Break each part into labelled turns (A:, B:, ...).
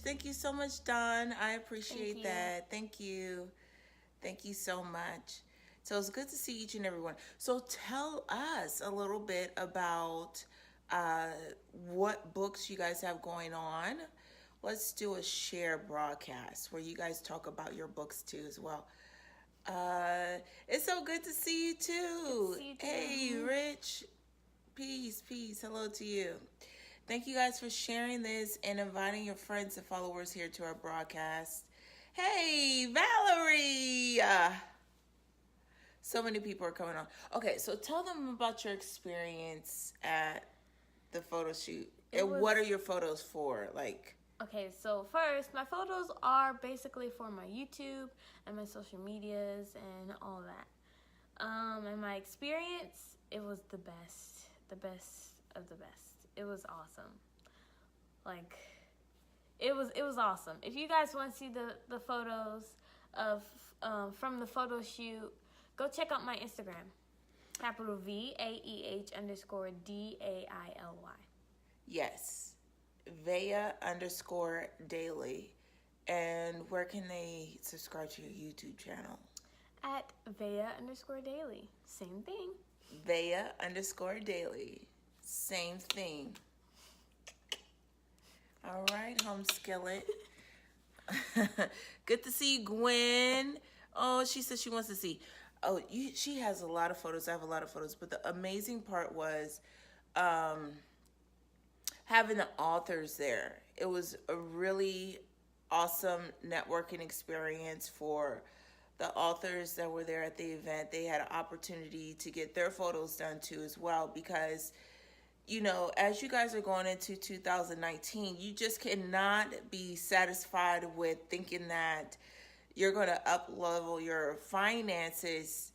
A: Thank you so much, Dawn. I appreciate that. Thank you. Thank you so much. So it's good to see each and every one. So tell us a little bit about uh, what books you guys have going on. Let's do a share broadcast where you guys talk about your books too as well. It's so good to see you too.
B: See you too.
A: Hey, Rich. Peace, peace. Hello to you. Thank you guys for sharing this and inviting your friends and followers here to our broadcast. Hey, Valerie. So many people are coming on. Okay, so tell them about your experience at the photo shoot. And what are your photos for? Like,
B: okay, so first, my photos are basically for my YouTube and my social medias and all that. And my experience, it was the best of the best. It was awesome. Like, it was awesome. If you guys want to see the photos of from the photo shoot, go check out my Instagram. Capital VAEH_DAILY.
A: Yes. Vea_daily. And where can they subscribe to your YouTube channel?
B: At Vea_daily. Same thing.
A: Vea_daily. Same thing. All right, Home Skillet. Good to see Gwen. Oh, she said she wants to see. Oh, she has a lot of photos. I have a lot of photos. But the amazing part was having the authors there. It was a really awesome networking experience for the authors that were there at the event. They had an opportunity to get their photos done too as well because, you know, as you guys are going into 2019, you just cannot be satisfied with thinking that you're going to up-level your finances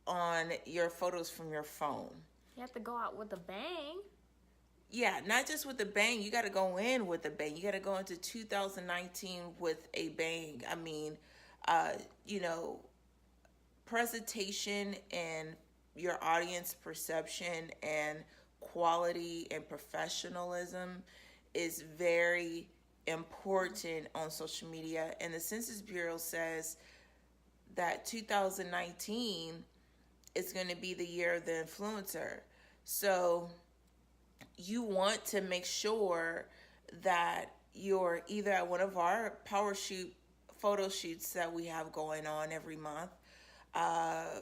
A: on your photos from your phone.
B: You have to go out with a bang.
A: Yeah, not just with a bang. You got to go in with a bang. You got to go into 2019 with a bang. I mean, you know, presentation and your audience perception and quality and professionalism is very important on social media. And the Census Bureau says that 2019 is going to be the year of the influencer. So you want to make sure that you're either at one of our photo shoots that we have going on every month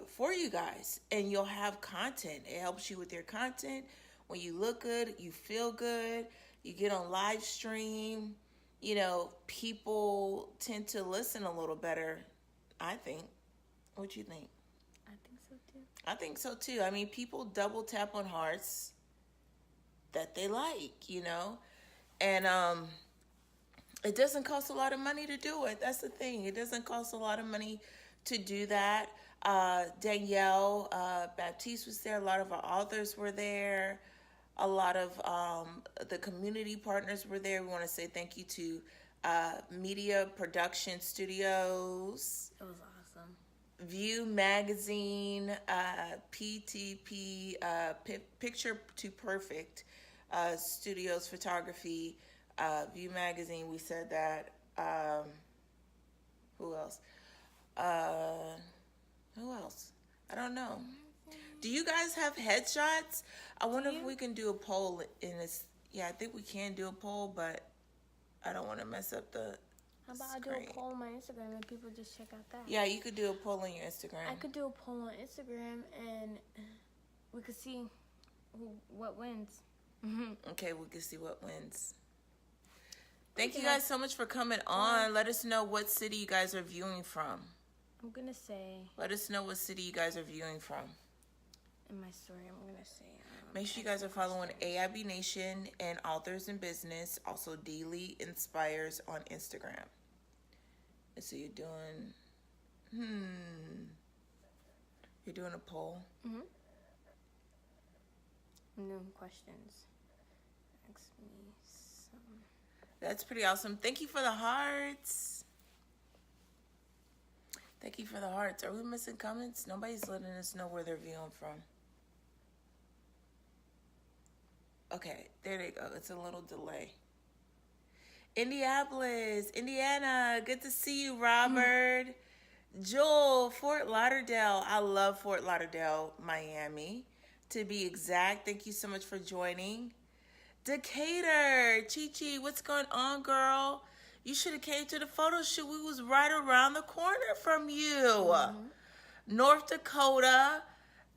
A: for you guys, and you'll have content. It helps you with your content. When you look good, you feel good, you get on live stream, you know, people tend to listen a little better, I think. What you think?
B: I think so too.
A: I think so too. I mean, people double tap on hearts that they like, you know, and it doesn't cost a lot of money to do it. That's the thing. It doesn't cost a lot of money to do that. Danielle Baptiste was there. A lot of our authors were there. A lot of the community partners were there. We want to say thank you to Media Production Studios.
B: It was awesome.
A: View Magazine, PTP, Picture to Perfect Studios Photography, View Magazine. We said that. Who else? Who else? I don't know. Do you guys have headshots? I wonder if we can do a poll in this. Yeah, I think we can do a poll, but I don't want to mess up the
B: How about
A: screen.
B: I do a poll on my Instagram and people just check out that?
A: Yeah, you could do a poll on your Instagram.
B: I could do a poll on Instagram and we could see what wins.
A: Okay, we can see what wins. Thank you guys so much for coming on. Let us know what city you guys are viewing from.
B: I'm going to say...
A: Let us know what city you guys are viewing from.
B: In my story, I'm going to say...
A: Make sure you guys are following AIB Nation and Authors in Business. Also, Daily Inspires on Instagram. And so you're doing... You're doing a poll?
B: Mm-hmm. I'm doing questions. Ask me some...
A: That's pretty awesome. Thank you for the hearts. Thank you for the hearts. Are we missing comments? Nobody's letting us know where they're viewing from. Okay, there they go. It's a little delay. Indianapolis, Indiana. Good to see you, Robert. Joel, Fort Lauderdale. I love Fort Lauderdale, Miami. To be exact, thank you so much for joining. Decatur, Chi, what's going on, girl? You should have came to the photo shoot. We was right around the corner from you. North Dakota,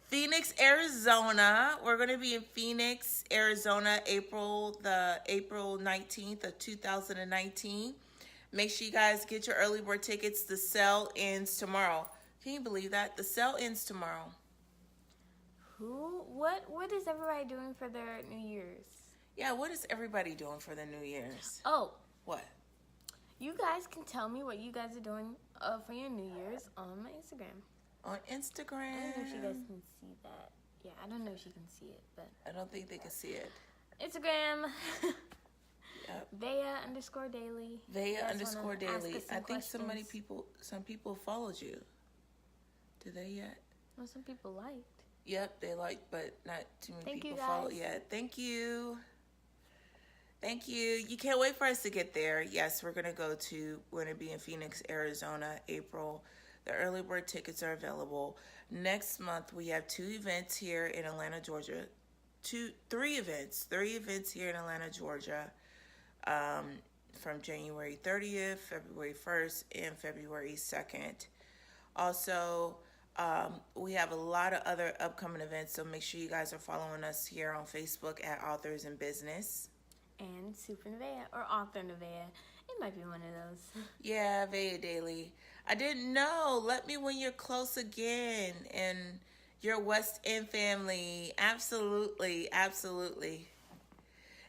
A: Phoenix, Arizona. We're going to be in Phoenix, Arizona, April 19th of 2019. Make sure you guys get your early bird tickets. The sale ends tomorrow. Can you believe that? The sale ends tomorrow.
B: What is everybody doing for their New Year's?
A: Yeah, what is everybody doing for the New Year's?
B: Oh,
A: What?
B: you guys can tell me what you guys are doing for your New Year's on my Instagram.
A: On Instagram.
B: I don't know if you guys can see that. Yeah, I don't know if you can see it, but
A: I don't think they can see it.
B: Instagram.
A: Yep.
B: Vea_daily.
A: Vea_daily. I think some
B: questions.
A: people followed you. Did they yet?
B: Well, some people liked.
A: Yep, they liked, but not too many
B: Thank you,
A: people followed
B: guys.
A: yet. Thank you. Thank you. You can't wait for us to get there. Yes, we're going to be in Phoenix, Arizona, April. The early bird tickets are available. Next month, we have 2 events here in Atlanta, Georgia. 3 events here in Atlanta, Georgia. From January 30th, February 1st, and February 2nd. Also, we have a lot of other upcoming events, so make sure you guys are following us here on Facebook at Authors in Business.
B: And Super Nevea or Author Nevea. It might be one of those.
A: Yeah, Vea Daily. I didn't know. Let me when you're close again and your West End family. Absolutely, absolutely.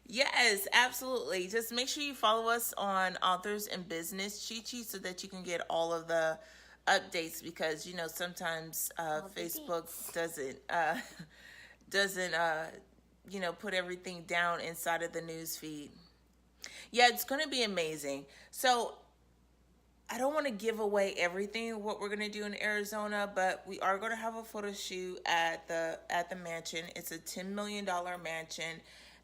A: Yes, absolutely. Just make sure you follow us on Authors in Business, Chi, so that you can get all of the updates, because sometimes Facebook doesn't put everything down inside of the news feed. Yeah, it's going to be amazing. So I don't want to give away everything what we're going to do in Arizona, but we are going to have a photo shoot at the mansion. It's a $10 million mansion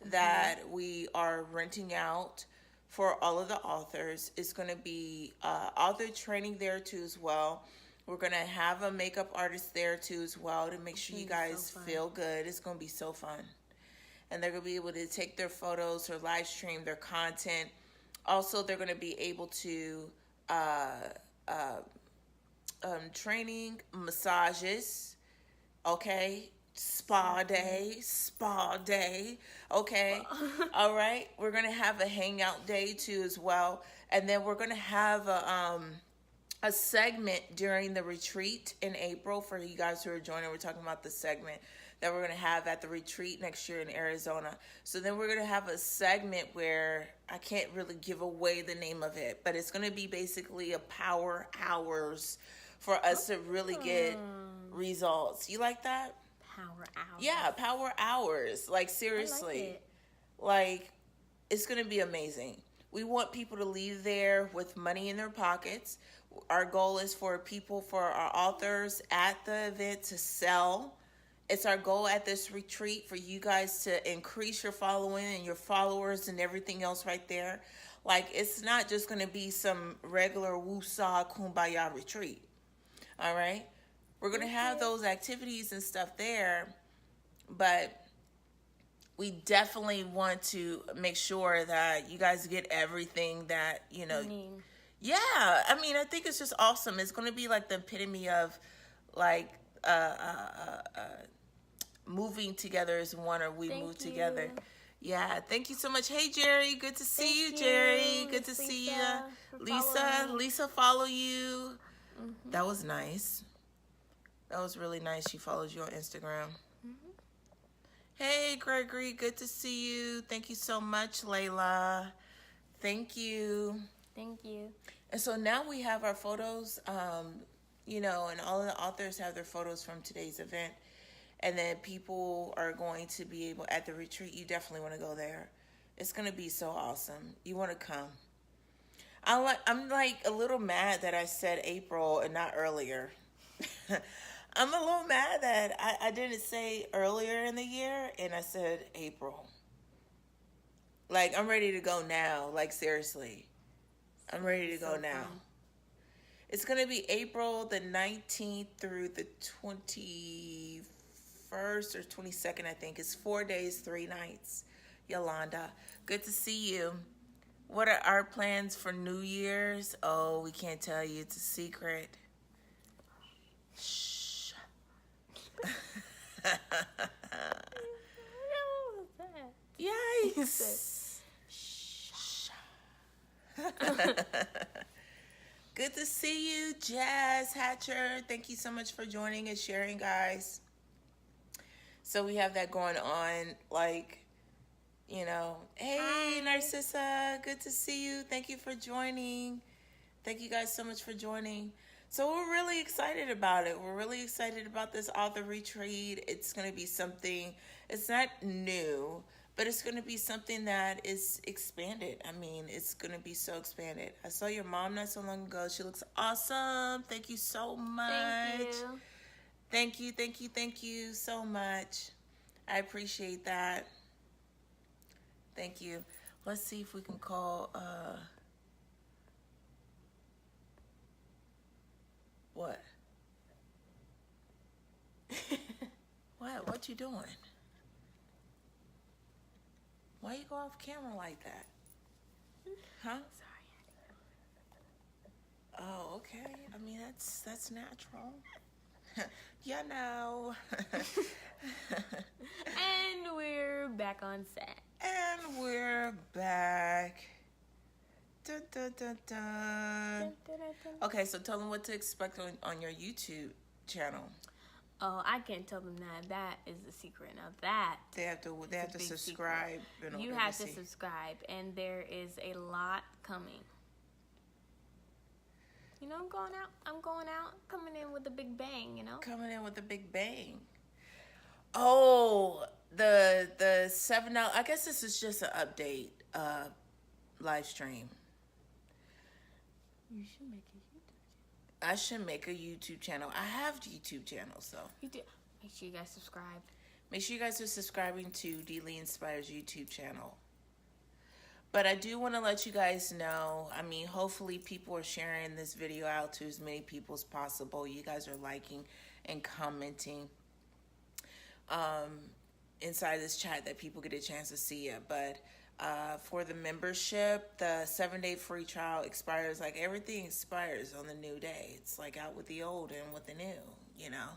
A: that we are renting out for all of the authors. It's going to be author training there too as well. We're going to have a makeup artist there too as well to make sure you guys feel good. It's going to be so fun. And they're going to be able to take their photos or live stream their content. Also, they're going to be able to training, massages, okay? Spa day, okay? All right, we're going to have a hangout day too as well. And then we're going to have a segment during the retreat in April for you guys who are joining. We're talking about the segment that we're going to have at the retreat next year in Arizona. So then we're going to have a segment where I can't really give away the name of it, but it's going to be basically a power hours for us to really get results. You like that?
B: Power hours.
A: Yeah, power hours. Like, seriously. Like, it's going to be amazing. We want people to leave there with money in their pockets. Our goal is for our authors at the event to sell. It's our goal at this retreat for you guys to increase your following and your followers and everything else right there. Like, it's not just going to be some regular woo-saw kumbaya retreat. All right? We're going to have those activities and stuff there, but we definitely want to make sure that you guys get everything that, Yeah, I mean, I think it's just awesome. It's going to be like the epitome of, like, moving together as one, or we move together. Yeah, thank you so much. Hey, Jerry, good to see you, Jerry. Good to see you. Lisa follow you. Mm-hmm. That was nice. That was really nice. She follows you on Instagram. Mm-hmm. Hey, Gregory, good to see you. Thank you so much, Layla. Thank you.
B: Thank you.
A: And so now we have our photos, and all of the authors have their photos from today's event. And then people are going to be able, at the retreat, you definitely want to go there. It's going to be so awesome. You want to come. I'm like a little mad that I said April and not earlier. I'm a little mad that I didn't say earlier in the year and I said April. Like, I'm ready to go now. Like, seriously. I'm ready to go now.
B: fun.
A: It's going to be April the 19th through the 21st or 22nd, I think. It's 4 days, 3 nights. Yolanda, good to see you. What are our plans for New Year's? Oh, we can't tell you. It's a secret. Shh. Yikes. Shh. Good to see you, Jazz Hatcher. Thank you so much for joining and sharing, guys. So we have that going on, like, you know, hey,
B: Hi.
A: Narcissa, good to see you. Thank you for joining. Thank you guys so much for joining. So we're really excited about it. We're really excited about this author retreat. It's going to be something, it's not new, but it's going to be something that is expanded. I mean, it's going to be so expanded. I saw your mom not so long ago. She looks awesome. Thank you so much.
B: Thank you.
A: Thank you so much. I appreciate that. Thank you. Let's see if we can call, what? What you doing? Why you go off camera like that? Huh?
B: Sorry.
A: Oh, okay. I mean, that's natural. You know.
B: And we're back on set.
A: And we're back. Dun, dun, dun, dun.
B: Dun, dun, dun, dun.
A: Okay, so tell them what to expect on your YouTube channel.
B: Oh, I can't tell them that. That is the secret. Now that
A: They have to
B: big
A: subscribe. In
B: you
A: order
B: have to
A: see.
B: subscribe, and there is a lot coming. You know, I'm going out, coming in with a big bang. You know.
A: Coming in with a big bang. Oh, the $7. I guess this is just an update live stream.
B: You should make a YouTube.
A: I should make a YouTube channel. I have YouTube channels, so
B: You do. Make sure you guys subscribe.
A: make sure you guys are subscribing to D. Lee Inspires YouTube channel. But I do want to let you guys know, I mean, hopefully people are sharing this video out to as many people as possible. You guys are liking and commenting inside this chat that people get a chance to see it. But for the membership, the 7-day free trial expires, like everything expires on the new day. It's like out with the old and with the new, you know?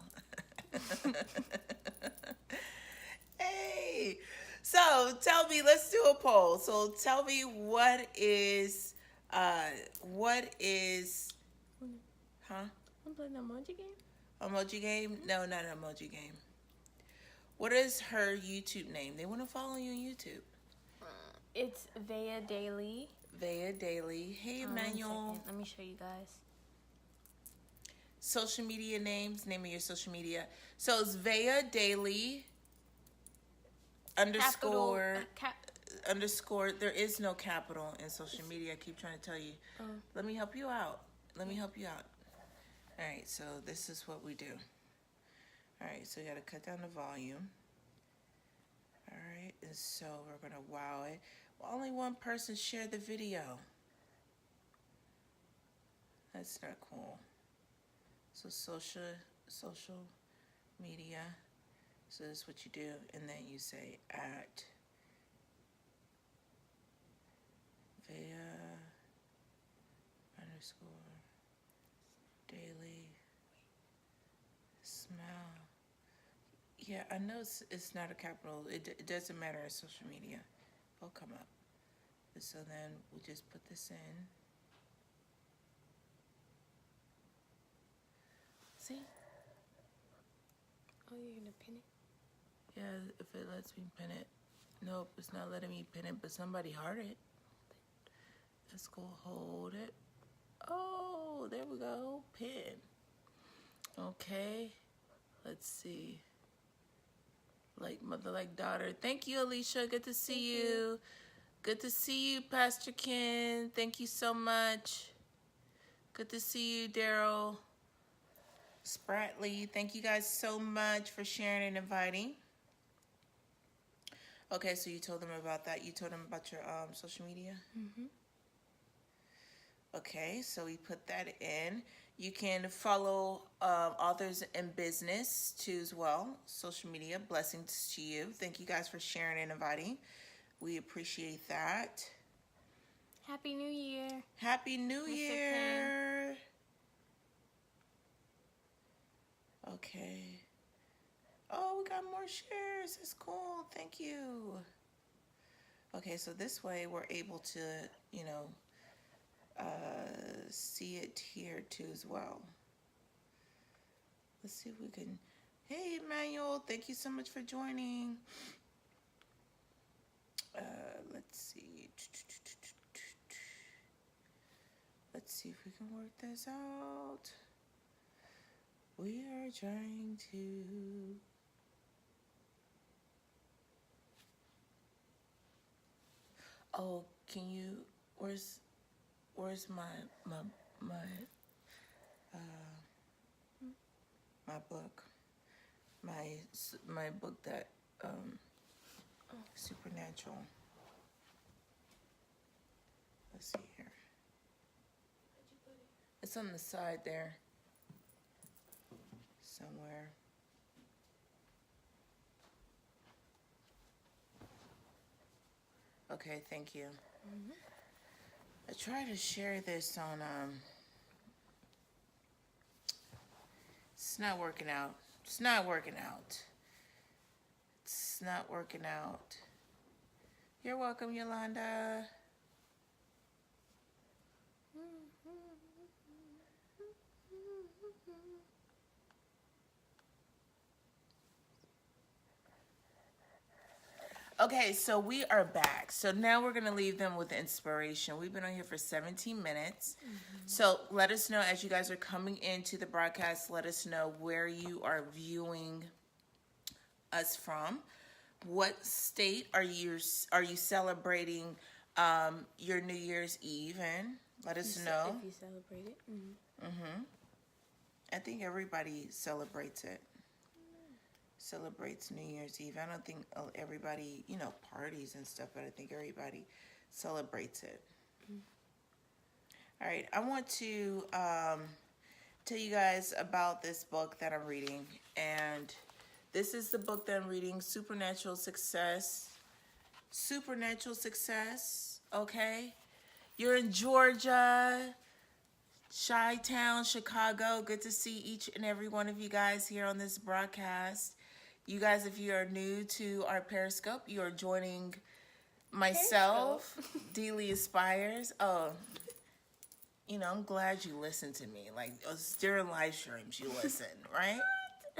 A: Hey, so tell me, let's do a poll. So tell me what is, huh?
B: I'm playing the emoji game.
A: Emoji game? No, not an emoji game. What is her YouTube name? They want to follow you on YouTube.
B: It's Vea Daily.
A: Vea Daily. Hey,
B: One
A: Emmanuel.
B: second. Let me show you guys.
A: Social media names. Name of your social media. So it's Vea Daily underscore. Underscore. There is no capital in social media. I keep trying to tell you. Let me help you out. All right. So this is what we do. All right. So you got to cut down the volume. All right. And so we're going to wow it. Well, only one person shared the video. That's not cool. So social media. So this is what you do. And then you say at Vea underscore daily smile. Yeah, I know it's not a capital. It doesn't matter in social media. It'll come up. So then we just put this in. See?
B: Oh, you're gonna pin it?
A: Yeah, if it lets me pin it. Nope, it's not letting me pin it, but somebody heart it. Let's go hold it. Oh, there we go. Pin. Okay. Let's see. Like mother, like daughter. Thank you, Alicia. Good to see you. Good to see you, Pastor Ken. Thank you so much. Good to see you, Daryl. Spratley. Thank you guys so much for sharing and inviting. Okay, so you told them about that. You told them about your social media?
B: Mm-hmm.
A: Okay, so we put that in. You can follow Authors in Business too as well. Social media, blessings to you. Thank you guys for sharing and inviting. We appreciate that.
B: Happy New Year.
A: Happy New
B: Mr.
A: Year. Okay. Oh, we got more shares. That's cool. Thank you. Okay, so this way we're able to, see it here too as well. Let's see if we can. Hey, Emmanuel, thank you so much for joining. Let's see. Let's see if we can work this out. We are trying to. Oh, can you? Where's my book? My book that Supernatural. Let's see here. It's on the side there. Somewhere. Okay, thank you.
B: Mm-hmm.
A: I try to share this on it's not working out. It's not working out. It's not working out. You're welcome, Yolanda. Okay, so we are back. So now we're going to leave them with inspiration. We've been on here for 17 minutes. Mm-hmm. So let us know as you guys are coming into the broadcast, let us know where you are viewing us from. What state are you celebrating your New Year's Eve in? Let us know.
B: If you celebrate it. Mm-hmm.
A: Mm-hmm. I think everybody celebrates it. Celebrates New Year's Eve. I don't think everybody, parties and stuff, but I think everybody celebrates it. Mm-hmm. All right, I want to tell you guys about this book that I'm reading, and this is the book that I'm reading, Supernatural Success. Supernatural Success, okay? You're in Georgia, Chi-Town, Chicago. Good to see each and every one of you guys here on this broadcast. You guys, if you are new to our Periscope, you are joining myself, Dealey Aspires. Oh, I'm glad you listen to me. Like, during live streams, you listen, right?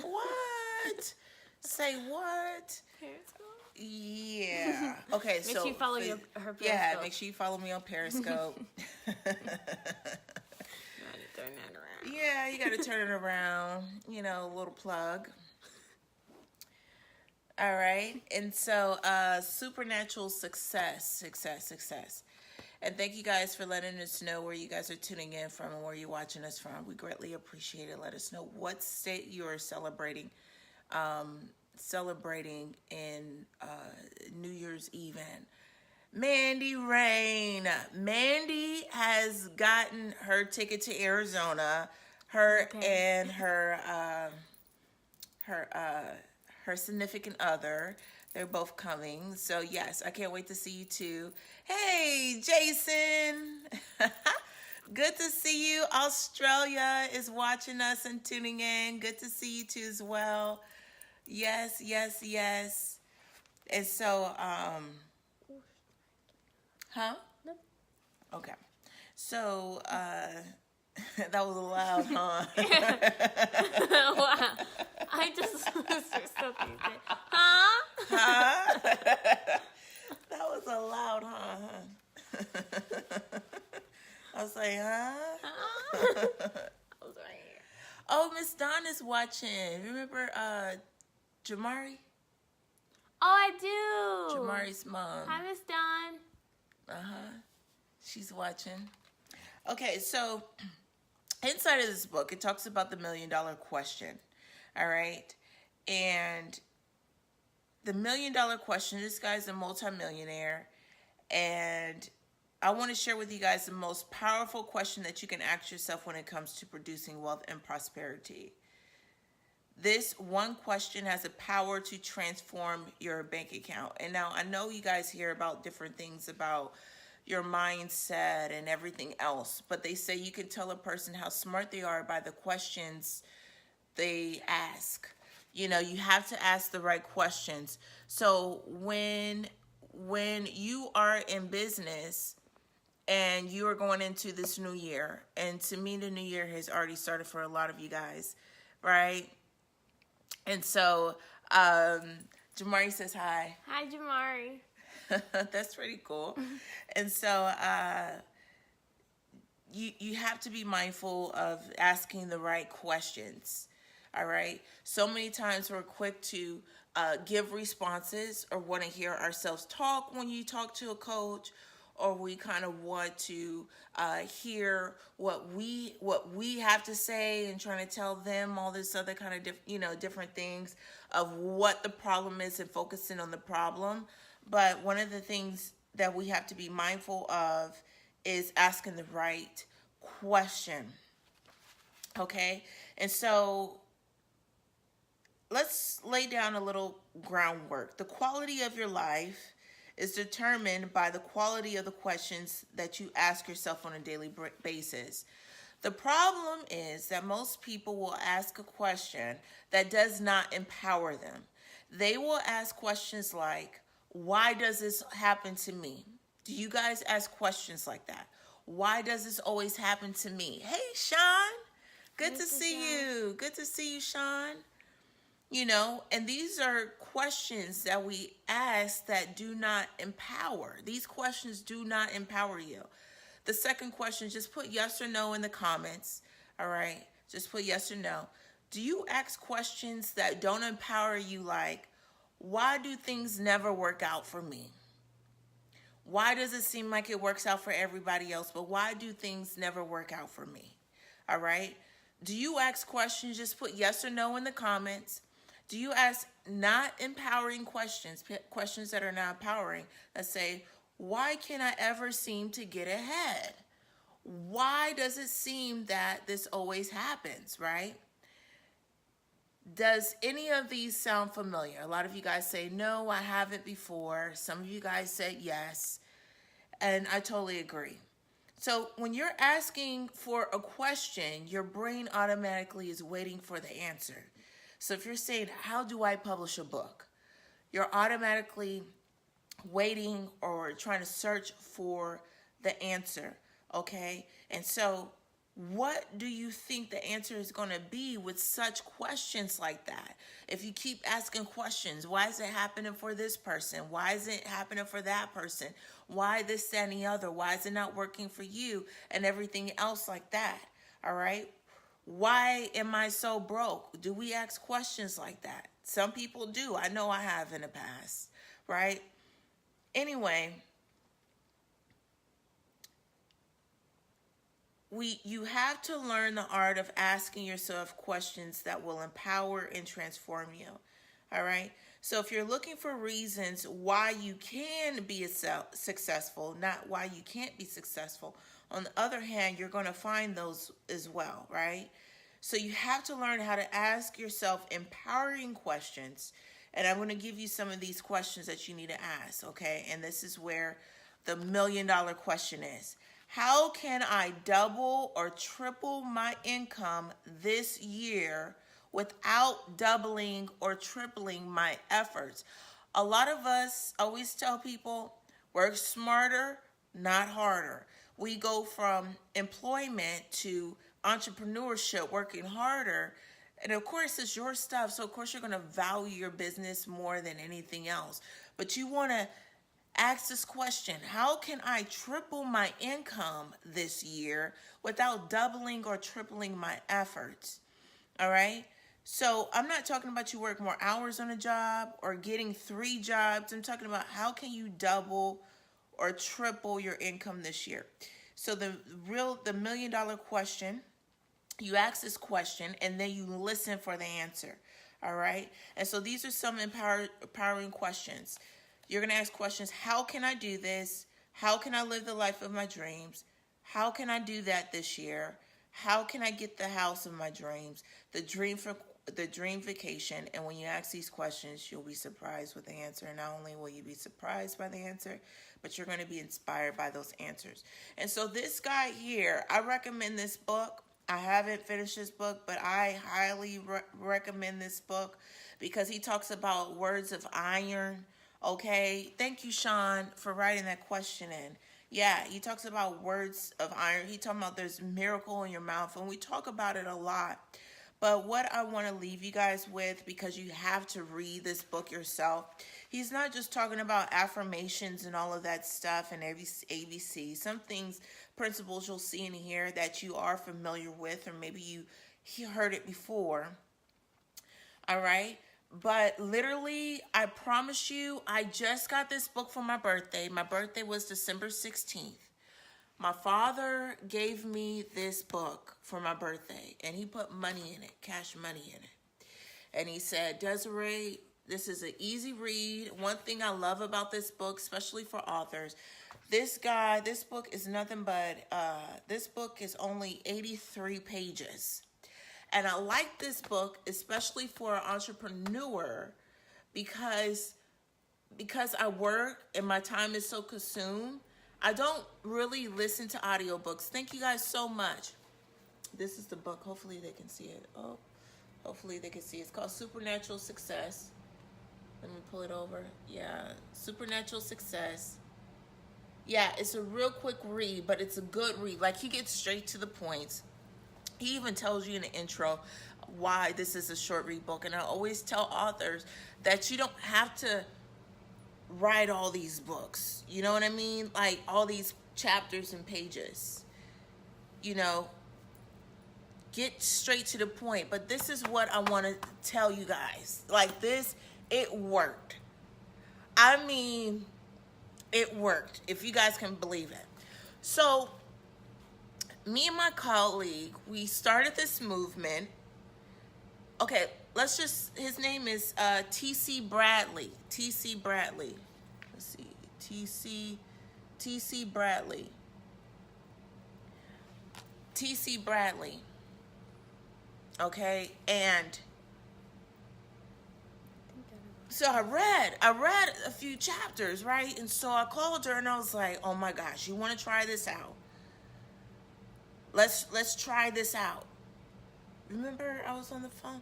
A: What? Say what?
B: Periscope?
A: Yeah. Okay,
B: make sure you follow her Periscope.
A: Yeah, make sure you follow me on Periscope.
B: Turn that around.
A: Yeah, you got to turn it around. A little plug. All right. And so, Supernatural Success. And thank you guys for letting us know where you guys are tuning in from and where you're watching us from. We greatly appreciate it. Let us know what state you are celebrating in New Year's Eve in. Mandy Rain. Mandy has gotten her ticket to Arizona. And her significant other. They're both coming. So yes, I can't wait to see you too. Hey, Jason. Good to see you. Australia is watching us and tuning in. Good to see you too as well. Yes. And so, huh?
B: Nope.
A: Okay. So, that was loud, huh?
B: Wow. I just was something. Huh?
A: Huh? That was a loud huh? I was like, huh?
B: I was right here.
A: Oh, Miss Donna's watching. Remember Jamari?
B: Oh, I do.
A: Jamari's mom.
B: Hi, Miss Dawn.
A: Uh-huh. She's watching. Okay, so inside of this book, it talks about the $1 million question. All right. And the $1 million question. This guy's a multimillionaire, and I want to share with you guys the most powerful question that you can ask yourself when it comes to producing wealth and prosperity. This one question has the power to transform your bank account. And now I know you guys hear about different things about your mindset and everything else, but they say you can tell a person how smart they are by the questions they ask. You know, you have to ask the right questions. So when you are in business and you are going into this new year, and to me the new year has already started for a lot of you guys, right? And so Jamari says hi.
B: Hi, Jamari.
A: That's pretty cool. And so you have to be mindful of asking the right questions. All right. So many times we're quick to give responses or want to hear ourselves talk when you talk to a coach, or we kind of want to hear what we have to say and trying to tell them all this other kind of different things of what the problem is and focusing on the problem. But one of the things that we have to be mindful of is asking the right question. Okay? And so let's lay down a little groundwork. The quality of your life is determined by the quality of the questions that you ask yourself on a daily basis. The problem is that most people will ask a question that does not empower them. They will ask questions like, why does this happen to me? Do you guys ask questions like that? Why does this always happen to me? Hey, Sean. Good to see you. Good to see you, Sean. You know, and these are questions that we ask that do not empower. These questions do not empower you. The second question, just put yes or no in the comments. All right. Just put yes or no. Do you ask questions that don't empower you, like, why do things never work out for me? Why does it seem like it works out for everybody else, but why do things never work out for me? All right. Do you ask questions? Just put yes or no in the comments. Do you ask not empowering questions, questions that are not empowering, that say, why can't I ever seem to get ahead? Why does it seem that this always happens, right? Does any of these sound familiar? A lot of you guys say, no, I haven't before. Some of you guys said yes, and I totally agree. So when you're asking for a question, your brain automatically is waiting for the answer. So if you're saying, how do I publish a book? You're automatically waiting or trying to search for the answer, okay? And so what do you think the answer is going to be with such questions like that? If you keep asking questions, why is it happening for this person? Why is it happening for that person? Why this, that, and the other? Why is it not working for you? And everything else like that, all right? Why am I so broke? Do we ask questions like that? Some people do. I know I have in the past, right? Anyway, you have to learn the art of asking yourself questions that will empower and transform you, all right? So if you're looking for reasons why you can be successful, not why you can't be successful, on the other hand, you're going to find those as well, right? So you have to learn how to ask yourself empowering questions. And I'm going to give you some of these questions that you need to ask, okay? And this is where the $1 million question is. How can I double or triple my income this year without doubling or tripling my efforts? A lot of us always tell people, work smarter, not harder. We go from employment to entrepreneurship, working harder. And of course, it's your stuff. So of course, you're going to value your business more than anything else. But you want to ask this question: how can I triple my income this year without doubling or tripling my efforts? All right. So I'm not talking about you work more hours on a job or getting 3 jobs. I'm talking about how can you double or triple your income this year. So the $1 million question, you ask this question and then you listen for the answer. All right. And so these are some empowering questions. You're going to ask questions. How can I do this? How can I live the life of my dreams? How can I do that this year? How can I get the house of my dreams? The dream vacation. And when you ask these questions, you'll be surprised with the answer. And not only will you be surprised by the answer, but you're going to be inspired by those answers. And so this guy here, I recommend this book. I haven't finished this book, but I highly recommend this book because he talks about words of iron. Okay. Thank you, Sean, for writing that question in. Yeah, he talks about words of iron. He talking about there's miracle in your mouth, and we talk about it a lot. But what I want to leave you guys with, because you have to read this book yourself, he's not just talking about affirmations and all of that stuff and ABC. Some things, principles you'll see in here that you are familiar with, or maybe you heard it before. All right. But literally, I promise you, I just got this book for my birthday. My birthday was December 16th. My father gave me this book for my birthday, and he put money in it, cash money in it. And he said, Desiree, this is an easy read. One thing I love about this book, especially for authors, this book is nothing but, this book is only 83 pages. And I like this book, especially for an entrepreneur, because I work and my time is so consumed. I don't really listen to audiobooks. Thank you guys so much. This is the book. Hopefully they can see it. Oh, hopefully they can see it. It's called Supernatural Success. Let me pull it over. Yeah, Supernatural Success. Yeah, it's a real quick read, but it's a good read. Like, he gets straight to the points. He even tells you in the intro why this is a short read book. And I always tell authors that you don't have to write all these books. You know what I mean? Like all these chapters and pages. You know, get straight to the point. But this is what I want to tell you guys. Like this, it worked. I mean, it worked, if you guys can believe it. So, me and my colleague, we started this movement. Okay, his name is T.C. Bradley. T.C. Bradley. Let's see. T.C. Bradley. T.C. Bradley. Okay, and so I read a few chapters, right? And so I called her and I was like, oh my gosh, you want to try this out? Let's try this out. Remember, I was on the phone?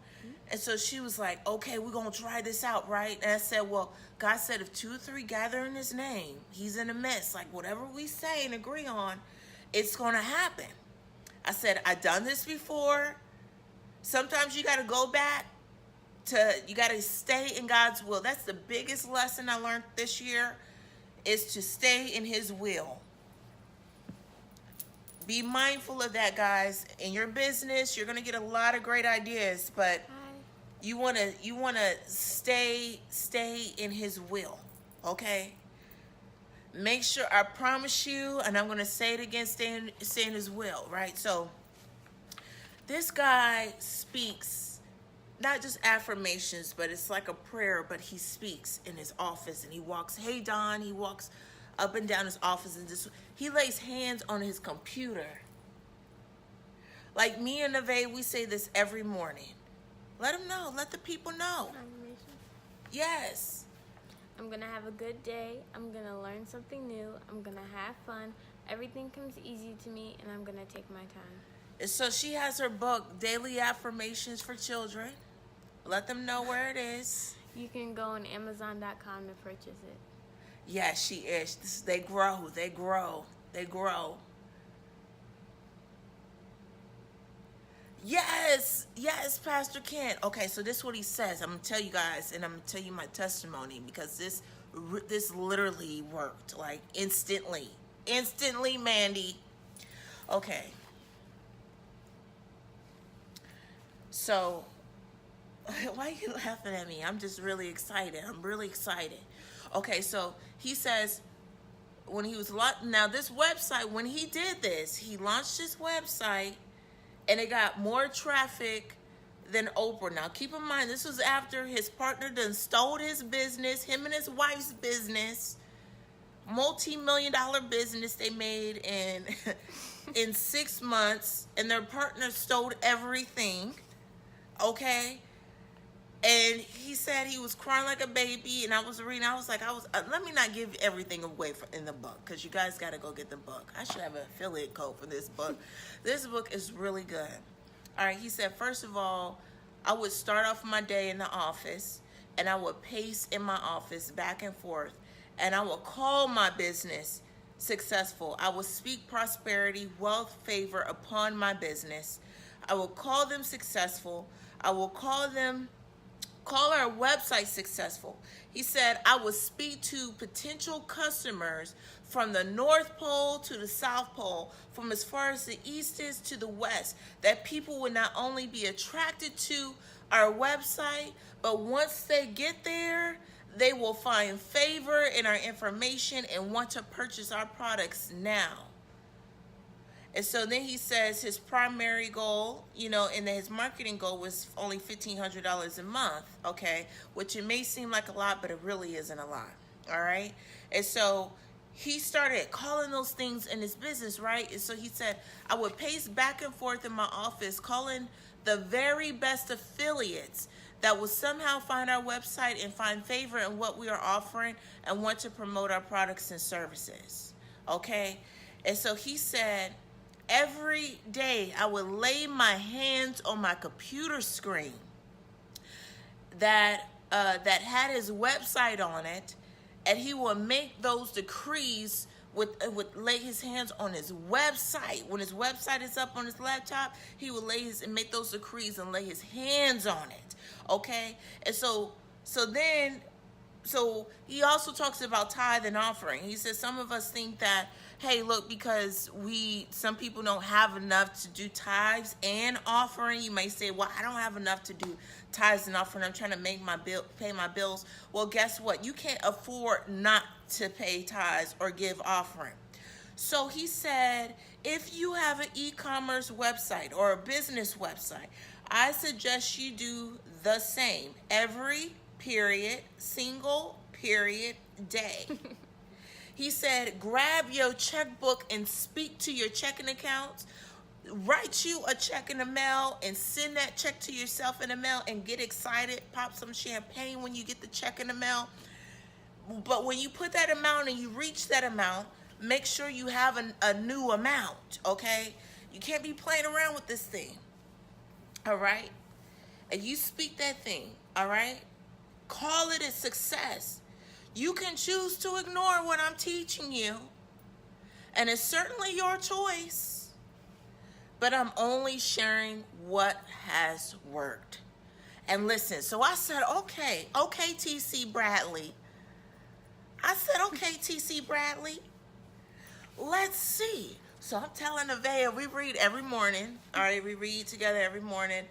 A: And so she was like, okay, we're going to try this out, right? And I said, well, God said if 2 or 3 gather in his name, he's in the midst. Like, whatever we say and agree on, it's going to happen. I said, I've done this before. Sometimes you got to go back you got to stay in God's will. That's the biggest lesson I learned this year, is to stay in his will. Be mindful of that, guys. In your business, you're going to get a lot of great ideas, but you want to stay in his will, okay? Make sure, I promise you, and I'm going to say it again, stay in his will, right? So this guy speaks not just affirmations, but it's like a prayer, but he speaks in his office and he walks, hey Don, he walks up and down his office and he lays hands on his computer. Like me and Neve, we say this every morning. Let them know. Let the people know. Yes.
B: I'm going to have a good day. I'm going to learn something new. I'm going to have fun. Everything comes easy to me, and I'm going to take my time.
A: And so she has her book, Daily Affirmations for Children. Let them know where it is.
B: You can go on Amazon.com to purchase it.
A: Yeah, she is. They grow. Yes, Pastor Kent. Okay, so this is what he says. I'm going to tell you guys, and I'm going to tell you my testimony, because this literally worked, like instantly. Instantly, Mandy. Okay. So, why are you laughing at me? I'm just really excited. I'm really excited. Okay, so he says when he was now this website, when he did this, he launched his website and it got more traffic than Oprah. Now, keep in mind, this was after his partner done stole his business, him and his wife's business, multi-million-dollar business they made in 6 months, and their partner stole everything, okay? And he said he was crying like a baby, and I was reading. I was like, let me not give everything away in the book, because you guys got to go get the book. I should have an affiliate code for this book. This book is really good. All right, he said, first of all, I would start off my day in the office, and I would pace in my office back and forth, and I would call my business successful. I would speak prosperity, wealth, favor upon my business. I will call them successful. I will call our website successful. He said, I would speak to potential customers from the North Pole to the South Pole, from as far as the East is to the West, that people would not only be attracted to our website, but once they get there, they will find favor in our information and want to purchase our products now. And so then he says his primary goal, and his marketing goal was only $1,500 a month, okay? Which it may seem like a lot, but it really isn't a lot, all right? And so he started calling those things in his business, right? And so he said, I would pace back and forth in my office, calling the very best affiliates that will somehow find our website and find favor in what we are offering and want to promote our products and services, okay? And so he said, every day I would lay my hands on my computer screen that had his website on it, and he would make those decrees would lay his hands on his website. When his website is up on his laptop, he would make those decrees and lay his hands on it. Okay? And so he also talks about tithe and offering. He says some of us think that, hey, look, because some people don't have enough to do tithes and offering. You may say, well, I don't have enough to do tithes and offering. I'm trying to pay my bills. Well, guess what? You can't afford not to pay tithes or give offering. So he said, if you have an e-commerce website or a business website, I suggest you do the same every single day. He said, grab your checkbook and speak to your checking accounts. Write you a check in the mail and send that check to yourself in the mail and get excited. Pop some champagne when you get the check in the mail. But when you put that amount and you reach that amount, make sure you have a new amount, okay? You can't be playing around with this thing, all right? And you speak that thing, all right? Call it a success. You can choose to ignore what I'm teaching you, and it's certainly your choice, but I'm only sharing what has worked. And listen, so I said, okay, TC Bradley. Let's see. So I'm telling Nevaeh, we read every morning, all right? We read together every morning.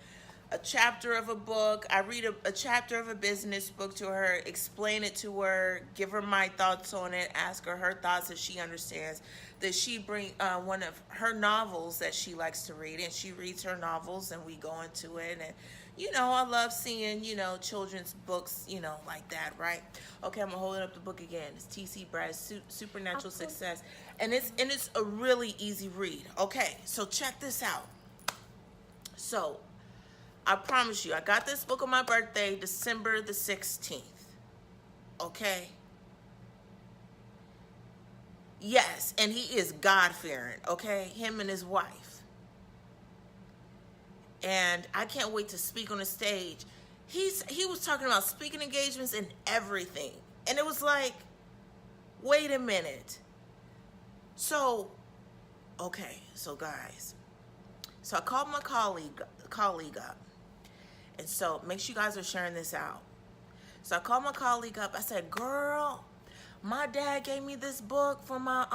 A: A chapter of a book. I read a chapter of a business book to her, explain it to her, give her my thoughts on it, ask her thoughts if she understands. That she bring one of her novels that she likes to read, and she reads her novels, and we go into it. And I love seeing children's books like that, right? Okay, I'm gonna hold up the book again. It's T.C. Brad's Supernatural Success, and it's a really easy read. Okay, so check this out. So I promise you, I got this book on my birthday, December the 16th. Okay? Yes, and he is God-fearing, okay? Him and his wife. And I can't wait to speak on the stage. He was talking about speaking engagements and everything. And it was like, wait a minute. So, okay, so guys. So I called my colleague up. And so make sure you guys are sharing this out. So I called my colleague up. I said, girl, my dad gave me this book for my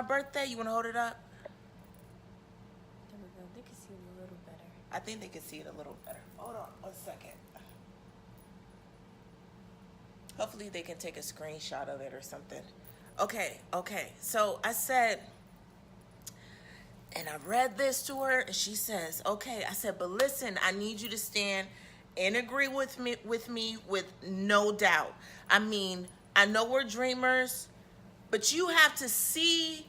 A: birthday. You want to hold it up?
B: There we go. They can see it a little better.
A: I think they can see it a little better. Hold on 1 second. Hopefully they can take a screenshot of it or something. Okay. So I said, And I read this to her, and she says, okay. I said, but listen, I need you to stand and agree with me with no doubt. I mean, I know we're dreamers, but you have to see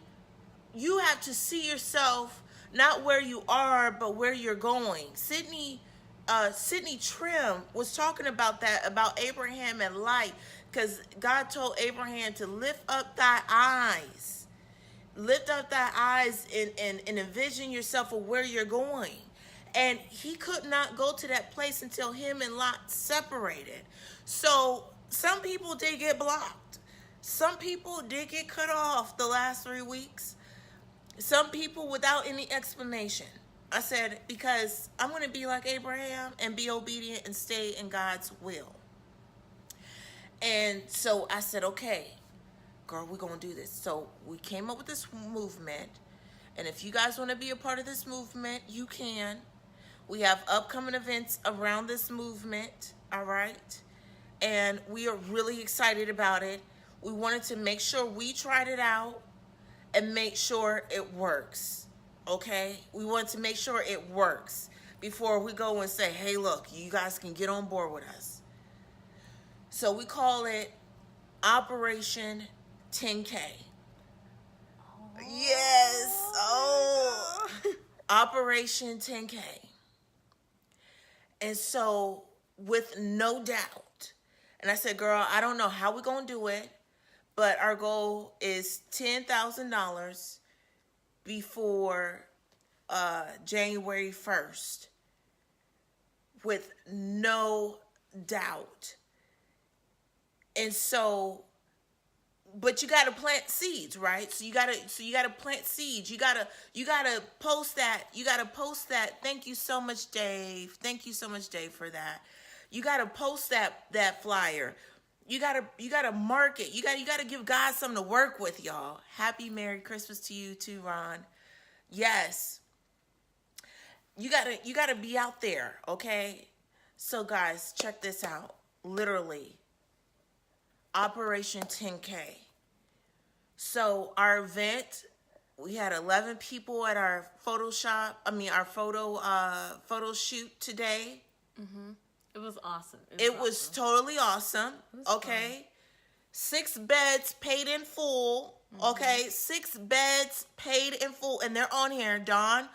A: yourself not where you are, but where you're going. Sydney Trim was talking about that, about Abraham and light, because God told Abraham to lift up thy eyes. Lift up thy eyes and envision yourself of where you're going. And he could not go to that place until him and Lot separated. So some people did get blocked. Some people did get cut off the last 3 weeks. Some people without any explanation. I said, because I'm going to be like Abraham and be obedient and stay in God's will. And so I said, okay, girl, we're going to do this. So we came up with this movement. And if you guys want to be a part of this movement, you can. We have upcoming events around this movement, all right? And we are really excited about it. We wanted to make sure we tried it out and make sure it works, okay? We want to make sure it works before we go and say, hey, look, you guys can get on board with us. So we call it Operation 10K. Yes. Oh. Operation 10K. And so with no doubt, and I said, girl, I don't know how we're going to do it, but our goal is $10,000 before January 1st. With no doubt. And so, but you got to plant seeds, right? So you got to plant seeds. You got to post that. You got to post that. Thank you so much, Dave. Thank you so much, Dave, for that. You got to post that flyer. You got to market. You got to give God something to work with, y'all. Happy Merry Christmas to you too, Ron. Yes. You got to be out there, okay? So guys, check this out. Literally Operation 10K. So our event, we had 11 people at our photo shoot today.
B: Mm-hmm. It was awesome.
A: It was totally awesome. Okay. Fun. 6 beds paid in full. Mm-hmm. Okay. 6 beds paid in full. And they're on here. Dawn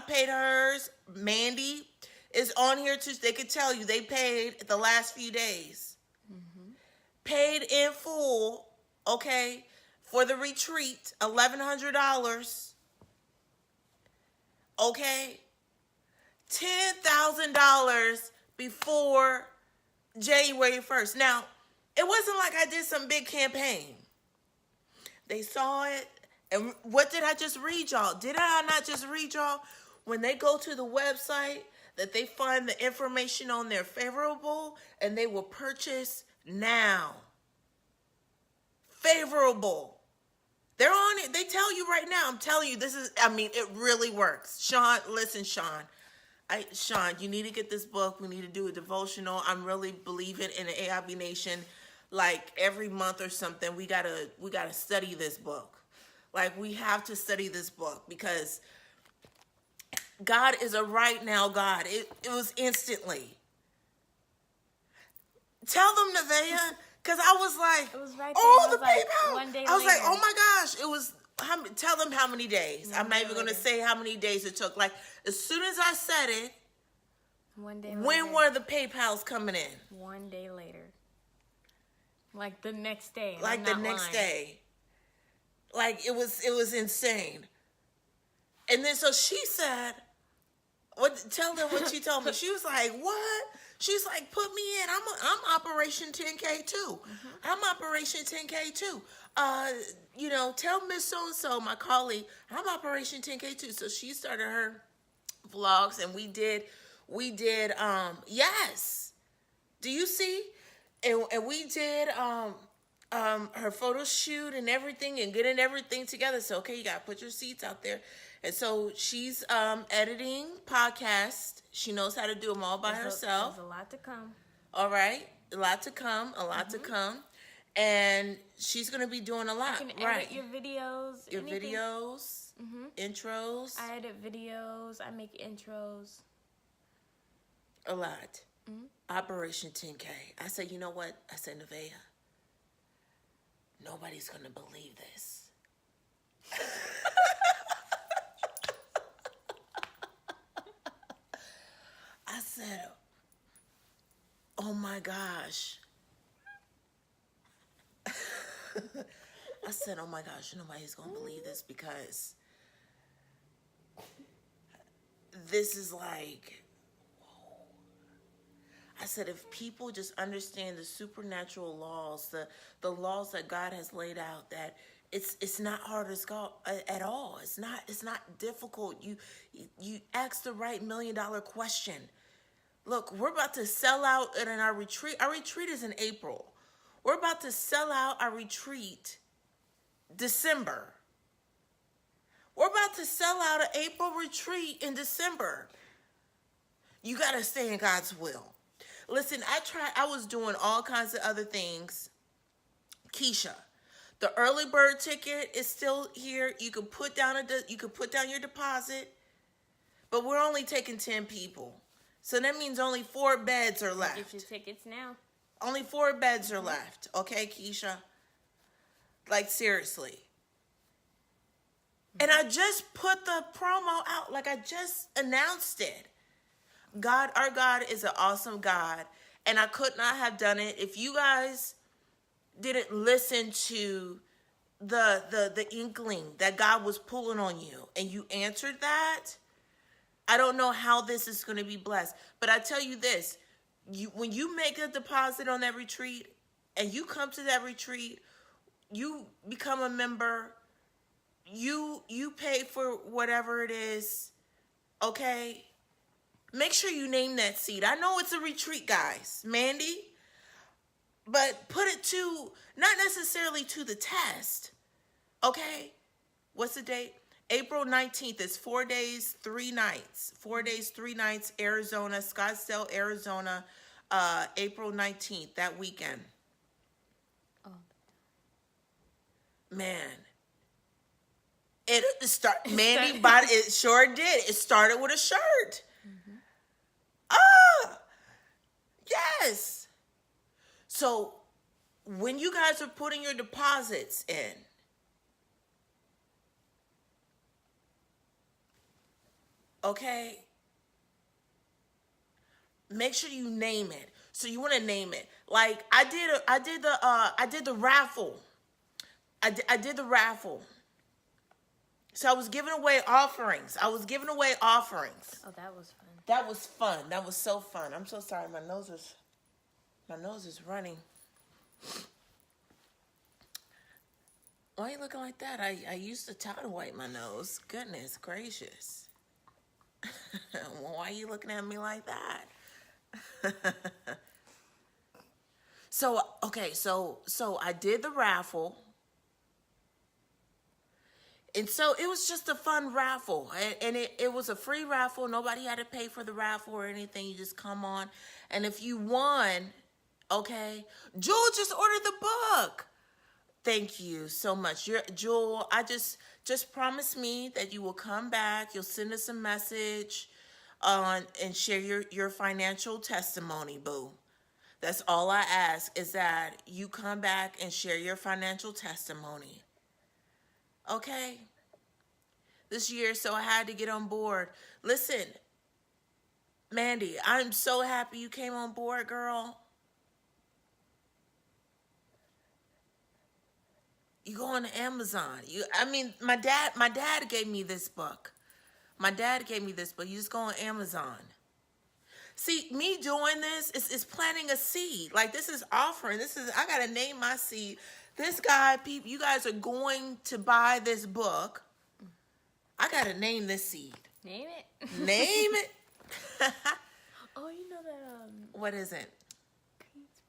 A: paid hers. Mandy is on here too. They could tell you they paid the last few days. Mm-hmm. Paid in full. Okay. For the retreat, $1,100. Okay. $10,000 before January 1st. Now, it wasn't like I did some big campaign. They saw it. And what did I just read y'all? Did I not just read y'all? When they go to the website, that they find the information on there favorable, and they will purchase now. Favorable. They're on it. They tell you right now. I'm telling you, it really works. Sean, listen, Sean, you need to get this book. We need to do a devotional. I'm really believing in the AIB Nation. Like every month or something, we gotta study this book. Like we have to study this book because God is a right now God. It was instantly. Tell them, Nevaeh, because I was like,
B: it was right there.
A: Oh, the PayPal.
B: One day
A: I was
B: later.
A: like, oh my gosh, it was. Tell them how many days. I'm not even going to say how many days it took. Like, as soon as I said it,
B: one day
A: when
B: later.
A: were the PayPals coming in?
B: One day later. Like the next day.
A: Like the next day. Like, it was insane. And then, so she said, tell them what she told me. She was like, what? She's like, put me in. I'm Operation 10K too. Mm-hmm. I'm Operation 10K too. Tell Miss So-and-so, my colleague, I'm Operation 10K too. So she started her vlogs, and we did, yes. Do you see? And we did her photo shoot and everything and getting everything together. So, okay, you got to put your seats out there. And so she's editing podcasts. She knows how to do them all by herself.
B: There's a lot to come.
A: All right. A lot to come. To come. And she's going to be doing a lot.
B: You can edit your videos.
A: Your
B: anything.
A: videos, intros.
B: I edit videos. I make intros.
A: A lot. Operation 10K. I said, you know what? I said, Nevaeh, nobody's going to believe this. I said, oh my gosh. I said, oh my gosh, nobody's going to believe this because this is like, whoa. I said, if people just understand the supernatural laws, the laws that God has laid out, that it's not hard at all. It's not difficult. You ask the right $1 million question. Look, we're about to sell out in our retreat. Our retreat is in April. We're about to sell out our retreat December. We're about to sell out an April retreat in December. You got to stay in God's will. Listen, I was doing all kinds of other things. Keisha, the early bird ticket is still here. You can put down your deposit, but we're only taking 10 people. So that means only 4 beds are left.
B: Get your tickets now.
A: Only 4 beds are left. Okay, Keisha? Like, seriously. And I just put the promo out. Like, I just announced it. God, our God is an awesome God. And I could not have done it if you guys didn't listen to the inkling that God was pulling on you. And you answered that. I don't know how this is going to be blessed. But I tell you this. When you make a deposit on that retreat and you come to that retreat, you become a member, you pay for whatever it is, okay? Make sure you name that seed. I know it's a retreat, guys, Mandy, but put it to, not necessarily to the test, okay? What's the date? April 19th. It's 4 days, 3 nights. 4 days, 3 nights, Arizona, Scottsdale, Arizona, April 19th, that weekend.
B: Oh.
A: Man. Mandy bought it, sure did. It started with a shirt. Mm-hmm. Ah! Yes. So, when you guys are putting your deposits in, okay, make sure you name it. So you want to name it. Like I did the raffle. I did the raffle. So I was giving away offerings.
B: Oh, that was fun.
A: That was fun. That was so fun. I'm so sorry. My nose is running. Why are you looking like that? I used to towel to wipe my nose. Goodness gracious. Why are you looking at me like that? So I did the raffle. And so it was just a fun raffle. And it was a free raffle. Nobody had to pay for the raffle or anything. You just come on. And if you won, okay, Jewel just ordered the book. Thank you so much. Jewel, I just promise me that you will come back. You'll send us a message and share your financial testimony, boo. That's all I ask, is that you come back and share your financial testimony. Okay? This year, so I had to get on board. Listen, Mandy, I'm so happy you came on board, girl. You go on Amazon. My dad gave me this book. You just go on Amazon. See, me doing this is planting a seed. Like, this is offering. I got to name my seed. This guy, people, you guys are going to buy this book. I got to name this seed.
B: Name it.
A: Name it.
B: Oh, you know that,
A: What is it?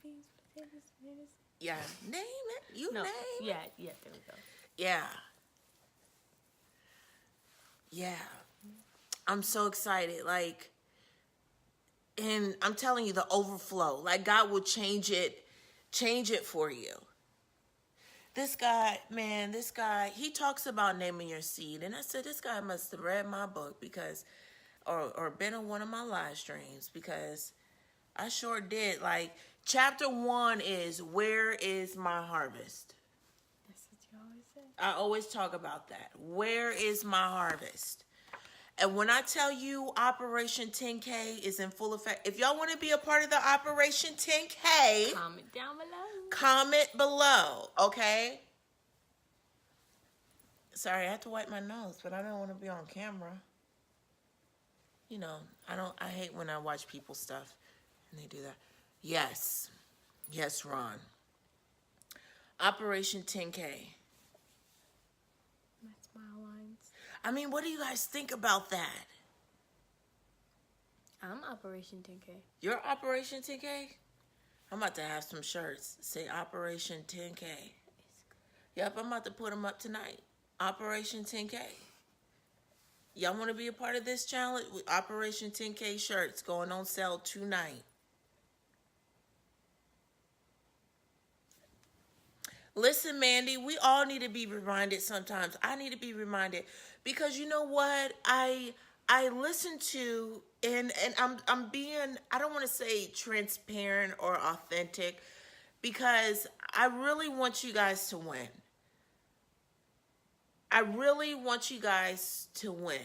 B: Beans, potatoes, tomatoes.
A: Yeah, name it. Name it.
B: Yeah, there we go.
A: Yeah. Yeah. I'm so excited. Like, and I'm telling you, the overflow. Like, God will change it for you. This guy, man, he talks about naming your seed. And I said, this guy must have read my book because, or been on one of my live streams, because I sure did. Like, chapter 1 is, where is my harvest?
B: That's what you always say.
A: I always talk about that. Where is my harvest? And when I tell you Operation 10K is in full effect, if y'all want to be a part of the Operation 10K,
B: Comment down below.
A: comment below, okay? Sorry, I have to wipe my nose, but I don't want to be on camera. You know, I hate when I watch people's stuff and they do that. Yes, Ron. Operation 10K.
B: My smile lines.
A: I mean, what do you guys think about that?
B: I'm Operation 10K.
A: You're Operation 10K? I'm about to have some shirts say Operation 10K. Yep, I'm about to put them up tonight. Operation 10K. Y'all want to be a part of this challenge? With Operation 10K shirts going on sale tonight. Listen, Mandy, we all need to be reminded sometimes. I need to be reminded because you know what? I listen to and I'm being, I don't want to say transparent or authentic because I really want you guys to win. I really want you guys to win.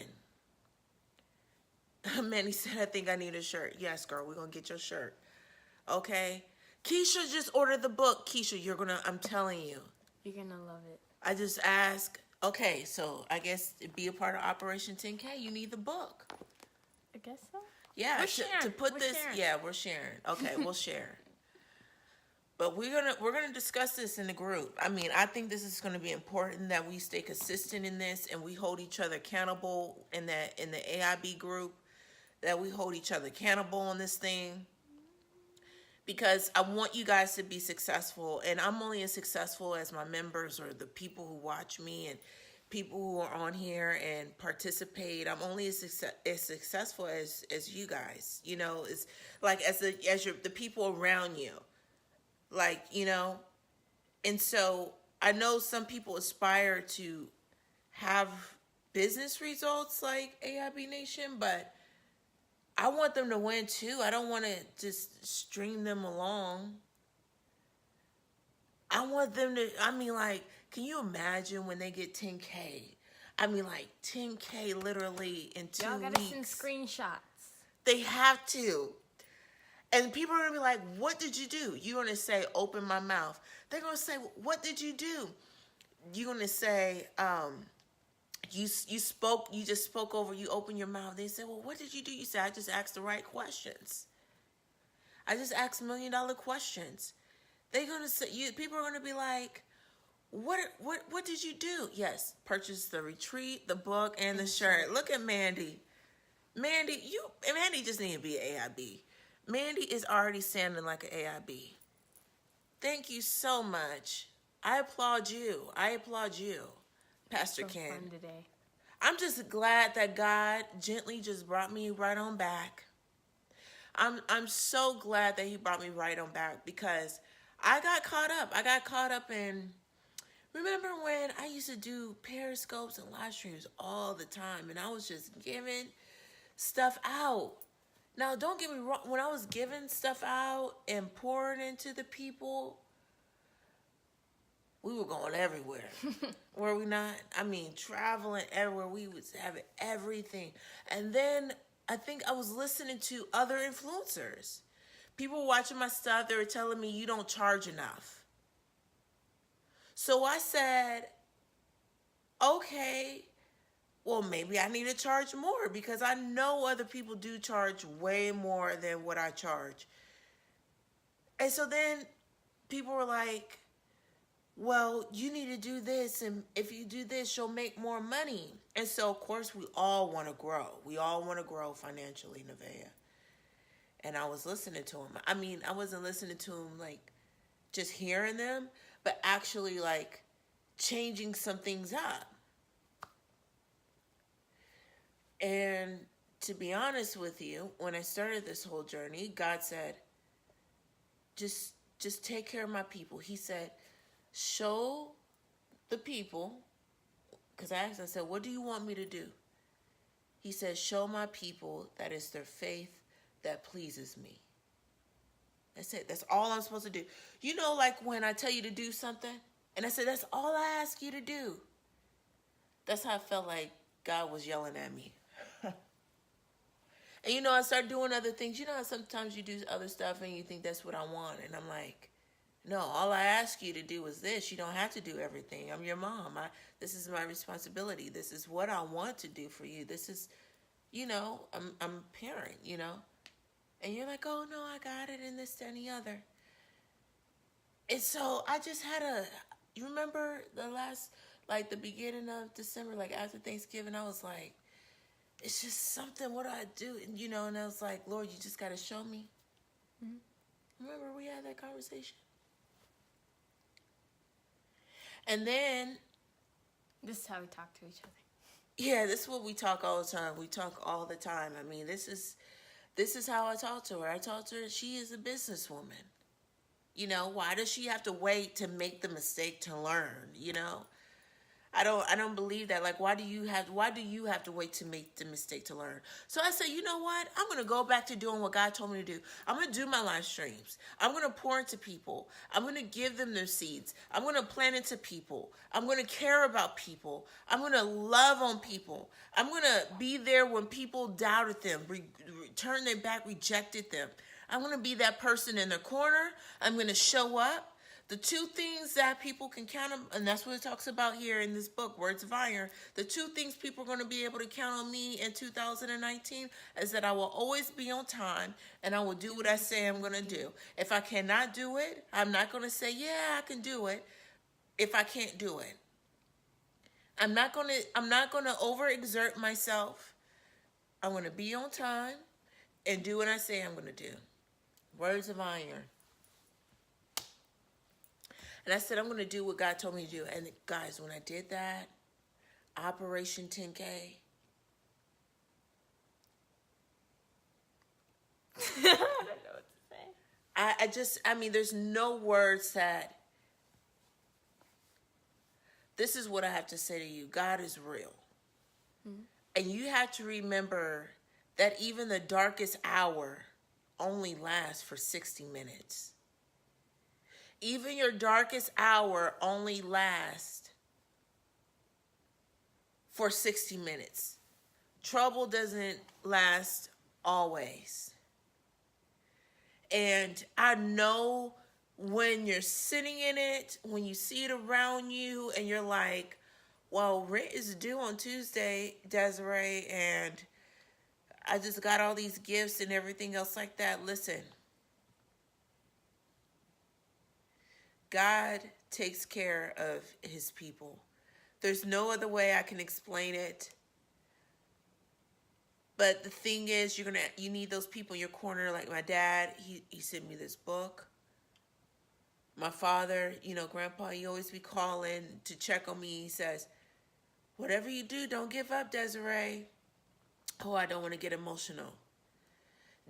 A: Manny said, I think I need a shirt. Yes, girl, we're going to get your shirt. Okay? Keisha just ordered the book. Keisha, I'm telling you.
B: You're going to love it.
A: I just asked, okay, so I guess to be a part of Operation 10K, you need the book.
B: I guess so.
A: Yeah, to put
B: we're
A: this,
B: sharing.
A: Yeah, we're sharing. Okay, we'll share. But we're gonna discuss this in the group. I mean, I think this is gonna be important that we stay consistent in this and we hold each other accountable in the AIB group, that we hold each other accountable on this thing. Because I want you guys to be successful, and I'm only as successful as my members or the people who watch me and people who are on here and participate. I'm only as successful as you guys. You know, it's like as the people around you. Like, you know, and so I know some people aspire to have business results like AIB Nation, but I want them to win too. I don't want to just string them along. I want them to, I mean, like, can you imagine when they get 10K? I mean, like, 10K literally in 2 weeks.
B: Y'all gotta send screenshots.
A: They have to. And people are going to be like, what did you do? You're going to say, open my mouth. They're going to say, what did you do? You're going to say, you just spoke over, you open your mouth. They say, well, what did you do? You say, I just asked the right questions. I just asked $1 million questions. They're going to say, people are going to be like, what did you do? Yes, purchase the retreat, the book, and the shirt. Look at Mandy. Mandy just need to be an AIB. Mandy is already sounding like an AIB. Thank you so much. I applaud you. Pastor Ken.
B: Fun today.
A: I'm just glad that God gently just brought me right on back. I'm so glad that he brought me right on back because I got caught up. I got caught up in, remember when I used to do periscopes and live streams all the time and I was just giving stuff out. Now, don't get me wrong. When I was giving stuff out and pouring into the people, we were going everywhere. Were we not? I mean, traveling everywhere. We was having everything. And then I think I was listening to other influencers. People watching my stuff, they were telling me, you don't charge enough. So I said, okay, well, maybe I need to charge more because I know other people do charge way more than what I charge. And so then people were like, well, you need to do this, and if you do this, you'll make more money. And so, of course, we all want to grow. We all want to grow financially, Nevaeh. And I was listening to them. I mean, I wasn't listening to them, like, just hearing them, but actually, like, changing some things up. And to be honest with you, when I started this whole journey, God said, just take care of my people. He said, show the people, because I asked, I said, what do you want me to do? He said, show my people that it's their faith that pleases me. That's it. That's all I'm supposed to do. You know, like when I tell you to do something, and I said, that's all I ask you to do. That's how I felt like God was yelling at me. And you know, I started doing other things. You know how sometimes you do other stuff and you think that's what I want. And I'm like, no, all I ask you to do is this. You don't have to do everything. I'm your mom. This is my responsibility. This is what I want to do for you. This is, you know, I'm a parent, you know. And you're like, oh, no, I got it, and this, that, and the other. And so I just had you remember the beginning of December, like after Thanksgiving, I was like, it's just something, what do I do? And, you know, and I was like, Lord, you just got to show me. Mm-hmm. Remember we had that conversation? And then.
B: This is how we talk to each other.
A: Yeah, this is what we talk all the time. We talk all the time. I mean, this is how I talk to her. I talk to her, she is a businesswoman. You know, why does she have to wait to make the mistake to learn, you know? I don't believe that. Like, why do you have to wait to make the mistake to learn? So I said, you know what? I'm going to go back to doing what God told me to do. I'm going to do my live streams. I'm going to pour into people. I'm going to give them their seeds. I'm going to plant into people. I'm going to care about people. I'm going to love on people. I'm going to be there when people doubted them, turned their back, rejected them. I'm going to be that person in their corner. I'm going to show up. The two things that people can count on, and that's what it talks about here in this book, Words of Iron. The two things people are going to be able to count on me in 2019 is that I will always be on time and I will do what I say I'm going to do. If I cannot do it, I'm not going to say, yeah, I can do it if I can't do it. I'm not going to overexert myself. I'm going to be on time and do what I say I'm going to do. Words of Iron. And I said, I'm going to do what God told me to do. And guys, when I did that, Operation 10K.
B: I don't know what to say.
A: I mean, there's no words that. This is what I have to say to you. God is real. Mm-hmm. And you have to remember that even the darkest hour only lasts for 60 minutes. Even your darkest hour only lasts for 60 minutes. Trouble doesn't last always. And I know when you're sitting in it, when you see it around you and you're like, well, rent is due on Tuesday, Desiree, and I just got all these gifts and everything else like that. Listen. God takes care of his people. There's no other way I can explain it. But the thing is, you need those people in your corner. Like my dad, he sent me this book. My father, you know, Grandpa, he always be calling to check on me. He says, whatever you do, don't give up, Desiree. Oh, I don't want to get emotional.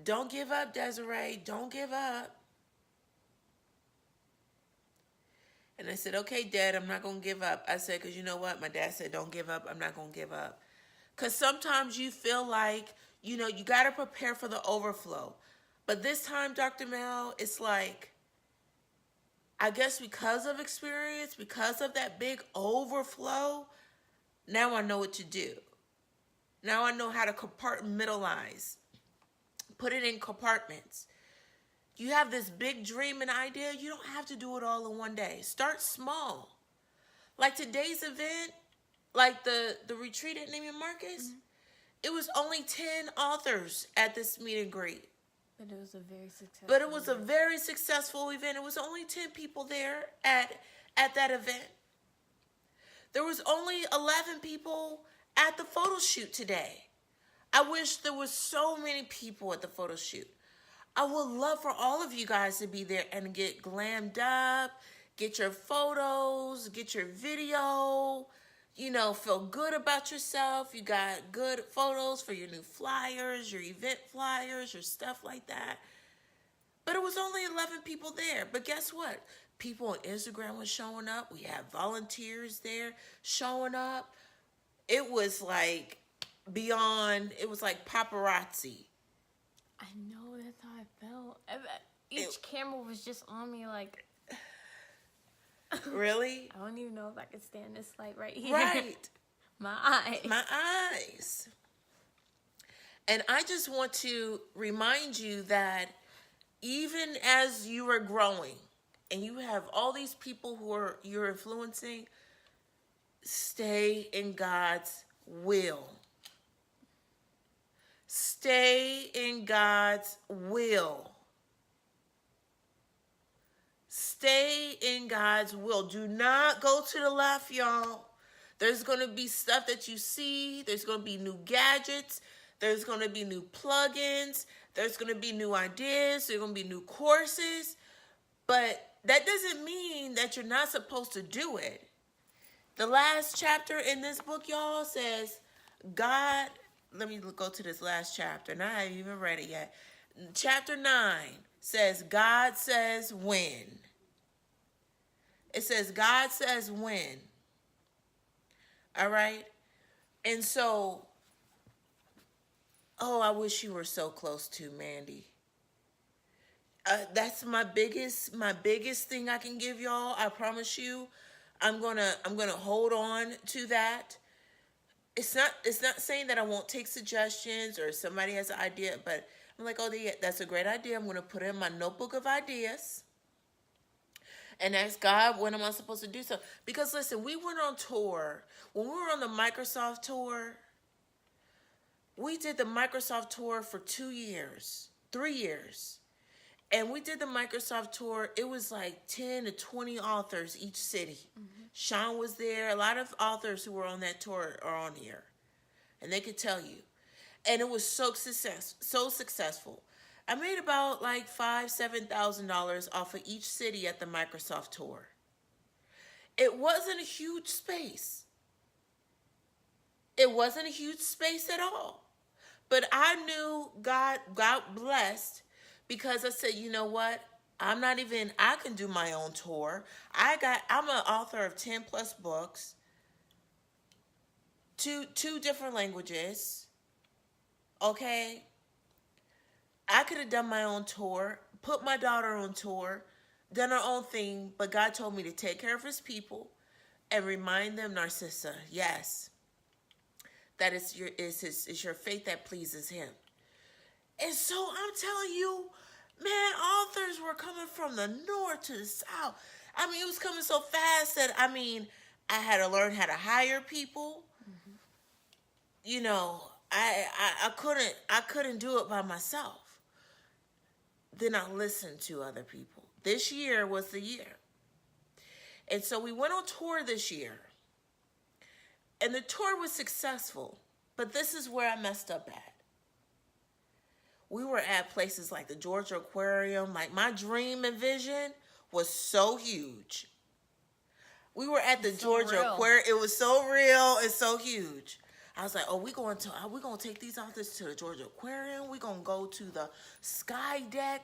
A: Don't give up, Desiree. Don't give up. And I said, okay, Dad, I'm not going to give up. I said, because you know what? My dad said, don't give up. I'm not going to give up. Because sometimes you feel like, you know, you got to prepare for the overflow. But this time, Dr. Mel, it's like, I guess because of experience, because of that big overflow, now I know what to do. Now I know how to compartmentalize. Put it in compartments. You have this big dream and idea, you don't have to do it all in one day. Start small. Like today's event, like the retreat at Neiman Marcus, mm-hmm. It was only 10 authors at this meet and greet.
B: But it was a very successful
A: event. It was only 10 people there at that event. There was only 11 people at the photo shoot today. I wish there was so many people at the photo shoot. I would love for all of you guys to be there and get glammed up, get your photos, get your video, you know, feel good about yourself. You got good photos for your new flyers, your event flyers, your stuff like that. But it was only 11 people there. But guess what? people on Instagram was showing up. We had volunteers there showing up. It was like beyond, it was like paparazzi.
B: I know, that's how I felt. Each camera was just on me, like...
A: Really?
B: I don't even know if I could stand this light right here.
A: Right.
B: My eyes.
A: My eyes. And I just want to remind you that even as you are growing and you have all these people who you're influencing, stay in God's will. Stay in God's will. Stay in God's will. Do not go to the left, y'all. There's going to be stuff that you see. There's going to be new gadgets. There's going to be new plugins. There's going to be new ideas. There's going to be new courses. But that doesn't mean that you're not supposed to do it. The last chapter in this book, y'all, says God, let me go to this last chapter, and I haven't even read it yet. Chapter 9 says, God says when. It says, God says when. All right? And so, oh, I wish you were so close to Mandy. That's my biggest thing I can give y'all. I promise you. I'm gonna hold on to that. It's not saying that I won't take suggestions or somebody has an idea, but I'm like, oh, yeah, that's a great idea. I'm gonna put it in my notebook of ideas and ask God, when am I supposed to do so? Because listen, we went on tour. When we were on the Microsoft tour, we did the Microsoft tour for 3 years. And we did the Microsoft tour. It was like 10 to 20 authors each city. Mm-hmm. Sean was there. A lot of authors who were on that tour are on here. And they could tell you. And it was so successful. I made about like $5,000-$7,000 off of each city at the Microsoft tour. It wasn't a huge space. It wasn't a huge space at all. But I knew God blessed, because I said, you know what? I can do my own tour. I'm an author of 10 plus books, two different languages. Okay. I could have done my own tour, put my daughter on tour, done her own thing, but God told me to take care of his people and remind them, Narcissa, yes, that it's your faith that pleases him. And so I'm telling you, man, authors were coming from the north to the south. I mean, it was coming so fast that, I had to learn how to hire people. Mm-hmm. You know, I couldn't do it by myself. Then I listened to other people. This year was the year. And so we went on tour this year. And the tour was successful. But this is where I messed up at. We were at places like the Georgia Aquarium. Like, my dream and vision was so huge. We were at the Georgia Aquarium. It was so real and so huge. I was like, oh, we're going to take these authors to the Georgia Aquarium. We're going to go to the Sky Deck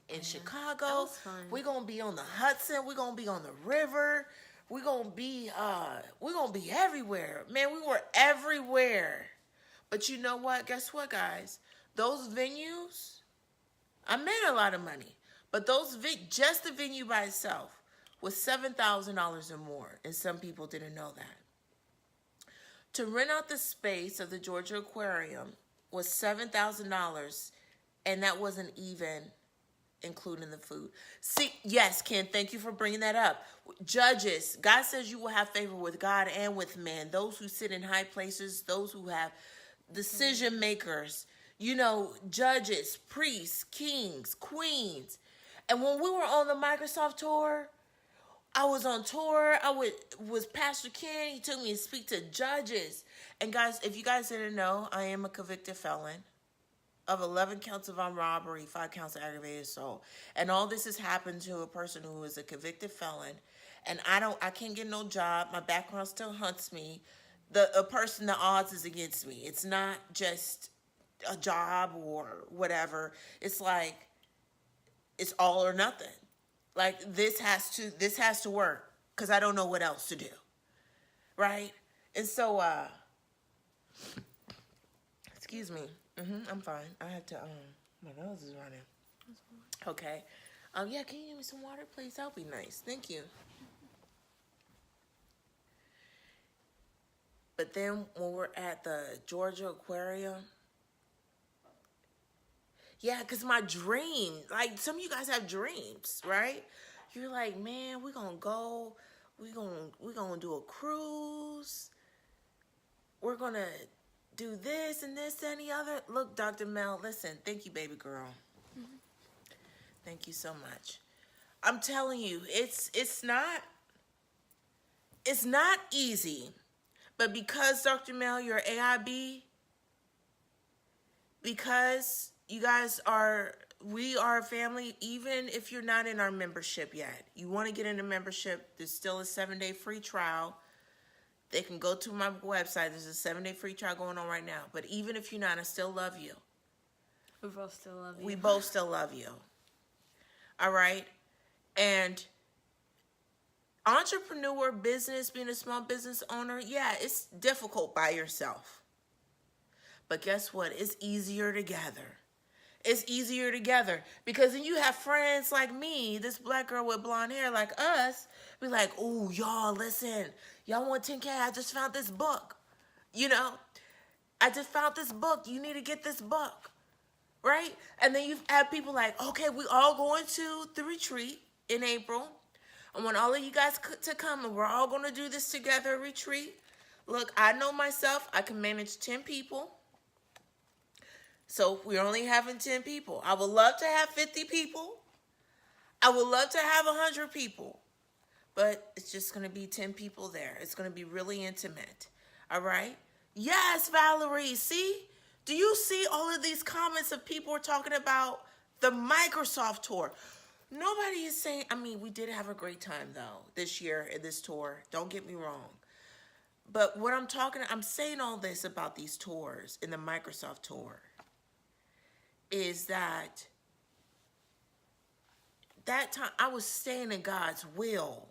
A: in Chicago.
B: That was fun.
A: We're going to be on the Hudson. We're going to be on the river. We're going to be everywhere. Man, we were everywhere. But you know what? Guess what, guys? Those venues, I made a lot of money. But just the venue by itself was $7,000 or more. And some people didn't know that. To rent out the space of the Georgia Aquarium was $7,000, and that wasn't even including the food. See, yes, Ken, thank you for bringing that up. Judges, God says you will have favor with God and with men. Those who sit in high places, those who have decision makers, you know, judges, priests, kings, queens. And when we were on the Microsoft tour, I was on tour. Was Pastor Ken. He took me to speak to judges. And guys, if you guys didn't know, I am a convicted felon of 11 counts of armed robbery, 5 counts of aggravated assault. And all this has happened to a person who is a convicted felon. And I can't get no job. My background still hunts me. The odds is against me. It's not just a job or whatever. It's like, it's all or nothing. Like this has to work because I don't know what else to do. Right? And so excuse me. I'm fine. I had to my nose is running. Okay. Yeah, can you give me some water, please? That would be nice. Thank you. But then when we're at the Georgia Aquarium, yeah, because my dream, like some of you guys have dreams, right? You're like, man, we're going to go, we're gonna do a cruise. We're going to do this and this and the other. Look, Dr. Mel, listen, thank you, baby girl. Thank you so much. I'm telling you, it's not easy. But because, Dr. Mel, you're AIB, because you guys we are a family, even if you're not in our membership yet, you want to get in a membership, there's still a 7-day free trial. They can go to my website. There's a 7-day free trial going on right now. But even if you're not, I still love you.
B: We both still love you.
A: We both still love you. All right? And entrepreneur business, being a small business owner, yeah, it's difficult by yourself. But guess what? It's easier together. It's easier together because then you have friends like me, this black girl with blonde hair like us, be like, oh, y'all, listen, y'all want 10K? I just found this book. You know, I just found this book. You need to get this book, right? And then you've had people like, okay, we all going to the retreat in April. I want all of you guys to come, and we're all going to do this together, retreat. Look, I know myself. I can manage 10 people. So we're only having 10 people. I would love to have 50 people. I would love to have 100 people. But it's just going to be 10 people there. It's going to be really intimate. All right? Yes, Valerie. See? Do you see all of these comments of people are talking about the Microsoft tour? Nobody is saying, I mean, we did have a great time, though, this year in this tour. Don't get me wrong. But what I'm saying all this about these tours in the Microsoft tour is that time I was staying in God's will.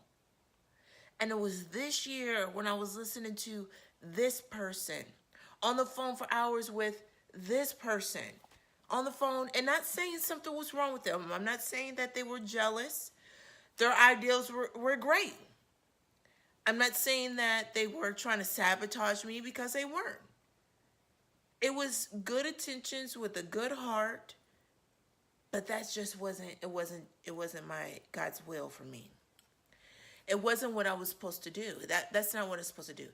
A: And it was this year when I was listening to this person on the phone for hours with this person on the phone, and not saying something was wrong with them. I'm not saying that they were jealous. Their ideals were great. I'm not saying that they were trying to sabotage me, because they weren't. It was good intentions with a good heart, but that just wasn't my God's will for me. It wasn't what I was supposed to do. That's not what I'm supposed to do.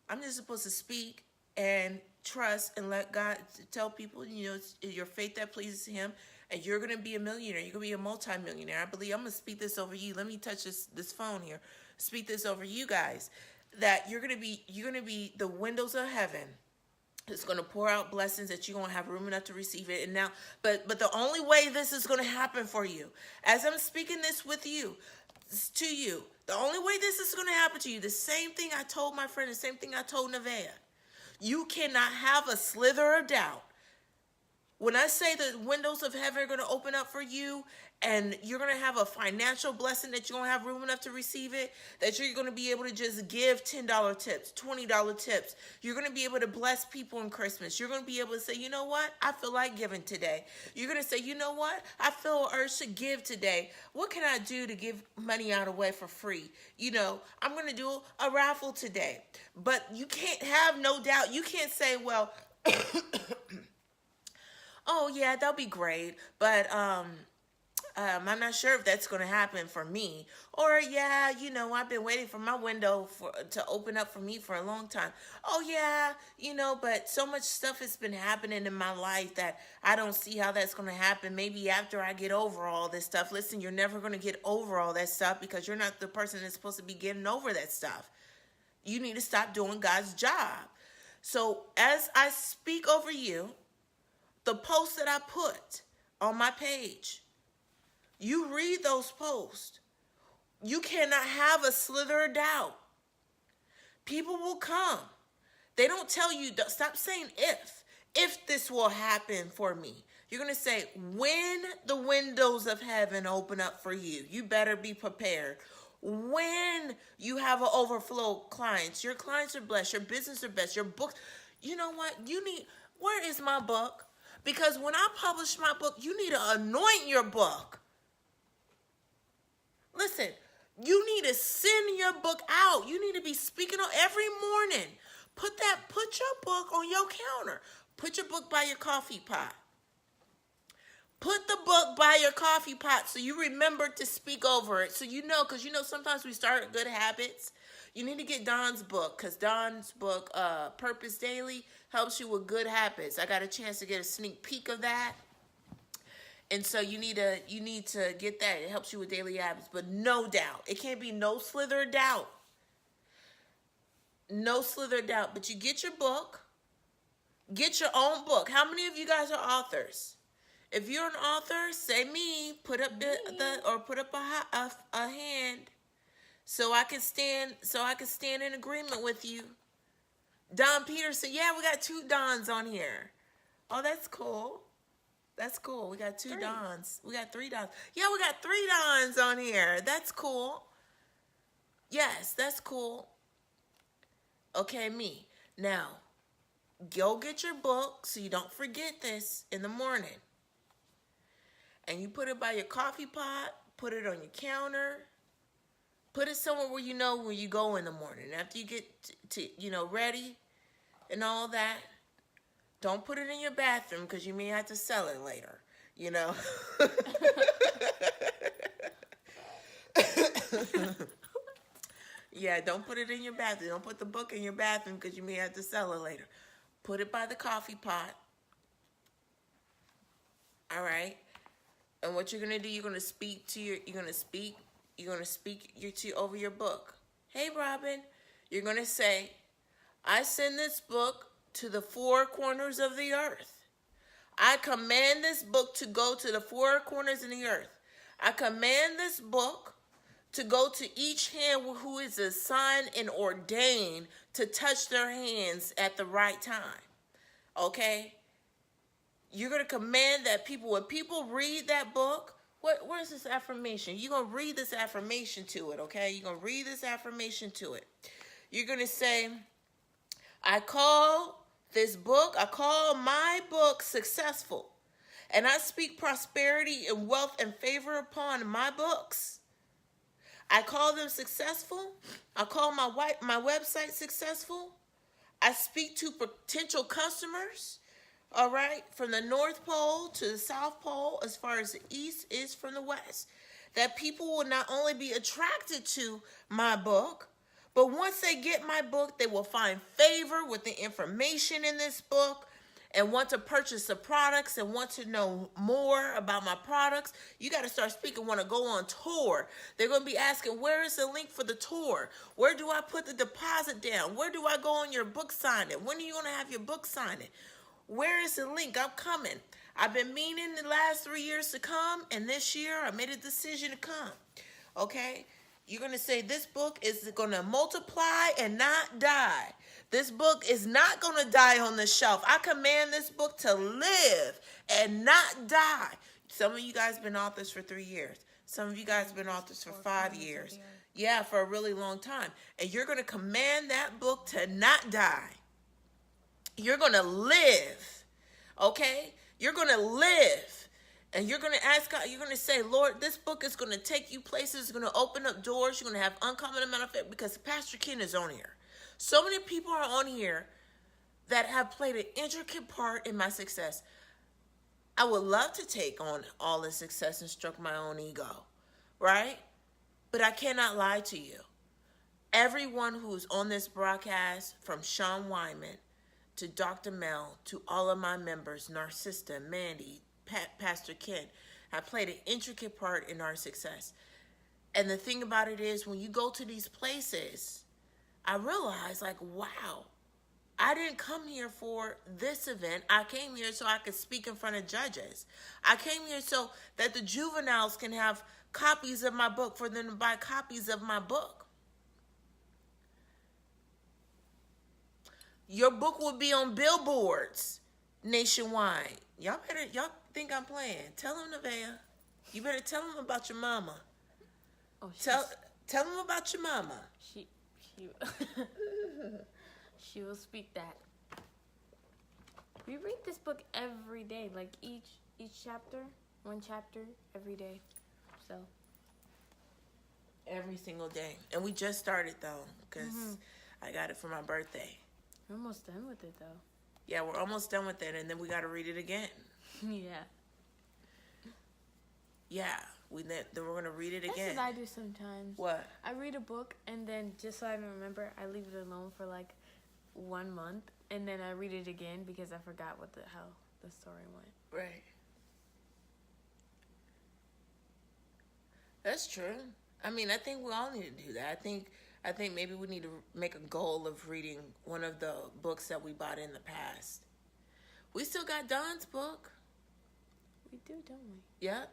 A: I'm just supposed to speak and trust and let God tell people, it's your faith that pleases him, and you're going to be a millionaire. You're going to be a multimillionaire. I believe. I'm going to speak this over you. Let me touch this phone here. Speak this over you guys, that you're going to be the windows of heaven. It's going to pour out blessings that you're going to have room enough to receive it. And now, but the only way this is going to happen for you, as I'm speaking this with you, to you, the only way this is going to happen to you, the same thing I told my friend, the same thing I told Nevaeh. You cannot have a slither of doubt. When I say the windows of heaven are going to open up for you, and you're going to have a financial blessing that you're going to have room enough to receive it, that you're going to be able to just give $10 tips, $20 tips. You're going to be able to bless people in Christmas. You're going to be able to say, you know what? I feel like giving today. You're going to say, you know what? I feel an urge to give today. What can I do to give money out away for free? I'm going to do a raffle today. But you can't have no doubt. You can't say, well, oh yeah, that'll be great, but I'm not sure if that's going to happen for me. Or yeah, I've been waiting for my window to open up for me for a long time. Oh yeah, but so much stuff has been happening in my life that I don't see how that's going to happen. Maybe after I get over all this stuff. Listen, you're never going to get over all that stuff, because you're not the person that's supposed to be getting over that stuff. You need to stop doing God's job. So as I speak over you, the posts that I put on my page, you read those posts. You cannot have a slither of doubt. People will come. They don't tell you, stop saying if this will happen for me. You're going to say, when the windows of heaven open up for you, you better be prepared. When you have an overflow of clients, your clients are blessed, your business are blessed, your books. You know what? Where is my book? Because when I publish my book, you need to anoint your book. Listen, you need to send your book out. You need to be speaking on every morning. Put your book on your counter. Put your book by your coffee pot. Put the book by your coffee pot so you remember to speak over it. So you know, because you know sometimes we start good habits. You need to get Dawn's book, because Dawn's book, Purpose Daily, helps you with good habits. I got a chance to get a sneak peek of that. And so you need to get that. It helps you with daily habits. But no doubt. It can't be no slither of doubt. No slither of doubt. But you get your book. Get your own book. How many of you guys are authors? If you're an author, say me. Put up put up a hand so I can stand in agreement with you. Don Peterson. Yeah, we got 2 Dons on here. Oh, that's cool. That's cool. We got 2 Dons. We got 3 Dons. Yeah, we got 3 Dons on here. That's cool. Yes, that's cool. Okay, me. Now, go get your book so you don't forget this in the morning. And you put it by your coffee pot. Put it on your counter. Put it somewhere where you know where you go in the morning. After you get to ready and all that. Don't put it in your bathroom because you may have to sell it later, Yeah, don't put it in your bathroom. Don't put the book in your bathroom because you may have to sell it later. Put it by the coffee pot. All right? And what you're going to do, you're going to speak over your book. Hey, Robin, you're going to say, I send this book to the 4 corners of the earth. I command this book to go to the 4 corners of the earth. I command this book to go to each hand who is assigned and ordained to touch their hands at the right time. Okay? You're going to command that when people read that book, where's this affirmation? You're going to read this affirmation to it, okay? You're going to read this affirmation to it. You're going to say, I call my book successful, and I speak prosperity and wealth and favor upon my books. I call them successful. I call my website successful. I speak to potential customers, all right, from the North Pole to the South Pole, as far as the East is from the West, that people will not only be attracted to my book, but once they get my book, they will find favor with the information in this book and want to purchase the products and want to know more about my products. You got to start speaking, want to go on tour. They're going to be asking, where is the link for the tour? Where do I put the deposit down? Where do I go on your book signing? When are you going to have your book signing? Where is the link? I'm coming. I've been meaning the last 3 years to come, and this year I made a decision to come. Okay? You're going to say this book is going to multiply and not die. This book is not going to die on the shelf. I command this book to live and not die. Some of you guys have been authors for 3 years. Some of you guys have been authors for 5 years. Yeah, for a really long time. And you're going to command that book to not die. You're going to live. Okay? You're going to live. And you're going to ask God, you're going to say, Lord, this book is going to take you places. It's going to open up doors. You're going to have uncommon amount of faith, because Pastor Ken is on here. So many people are on here that have played an intricate part in my success. I would love to take on all the success and stroke my own ego, right? But I cannot lie to you. Everyone who's on this broadcast, from Sean Wyman to Dr. Mel to all of my members, Narcissa, Mandy, Pastor Ken, have played an intricate part in our success. And the thing about it is, when you go to these places, I realize, like, wow, I didn't come here for this event. I came here so I could speak in front of judges. I came here so that the juveniles can have copies of my book, for them to buy copies of my book. Your book will be on billboards nationwide. Y'all think I'm playing. Tell him, Nevaeh. You better tell him about your mama.
B: Oh,
A: Tell him about your mama.
B: She she will speak that. We read this book every day, like each chapter, one chapter every day. So
A: every single day, and we just started though, because I got it for my birthday.
B: we're almost done with it though.
A: Yeah, we're almost done with it, and then we got to read it again.
B: Yeah.
A: Yeah, then we're gonna read it
B: That's
A: again.
B: what I do sometimes.
A: What?
B: I read a book and then just so I remember, I leave it alone for like 1 month, and then I read it again because I forgot how the story went.
A: Right. That's true. I mean, I think we all need to do that. I think maybe we need to make a goal of reading one of the books that we bought in the past. We still got Don's book.
B: We do, don't we?
A: Yep.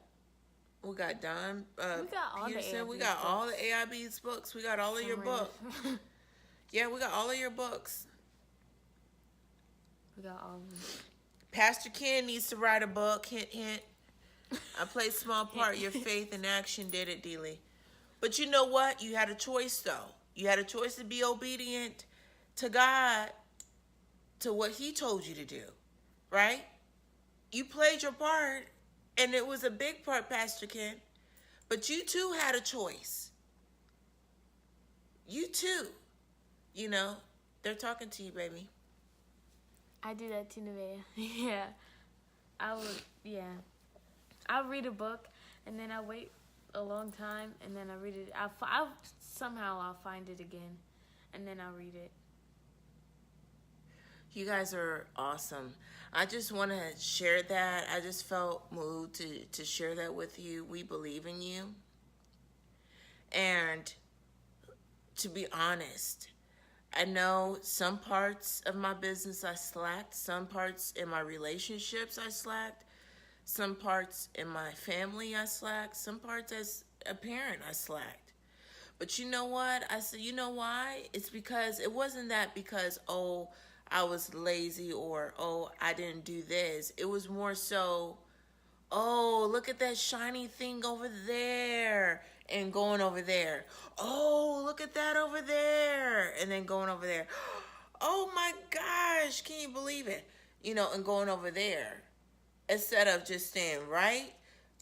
A: We got Don
B: We got all
A: Peterson.
B: the AIB's
A: We got
B: books.
A: all the AIB's books. We got all of your books. Yeah, we got all of your books.
B: We got all of them.
A: Pastor Ken needs to write a book. Hint, hint. I played small part. Your faith in action did it, Dealey. But you know what? You had a choice, though. You had a choice to be obedient to God, to what he told you to do, right? You played your part, and it was a big part, Pastor Ken. But you, too, had a choice. You, too. You know, they're talking to you, baby.
B: I do that too, Nevaeh. Yeah. I'll read a book, and then I wait a long time, and then I read it. I'll find it again, and then I'll read it.
A: You guys are awesome. I just want to share that. I just felt moved to share that with you. We believe in you. And to be honest, I know some parts of my business I slacked. Some parts in my relationships I slacked. Some parts in my family I slacked. Some parts as a parent I slacked. But you know what? I said, you know why? It's because it wasn't that because, oh, I was lazy or, oh, I didn't do this. It was more so, oh, look at that shiny thing over there and going over there. Oh, look at that over there and then going over there. Oh my gosh, can you believe it? You know, and going over there instead of just staying right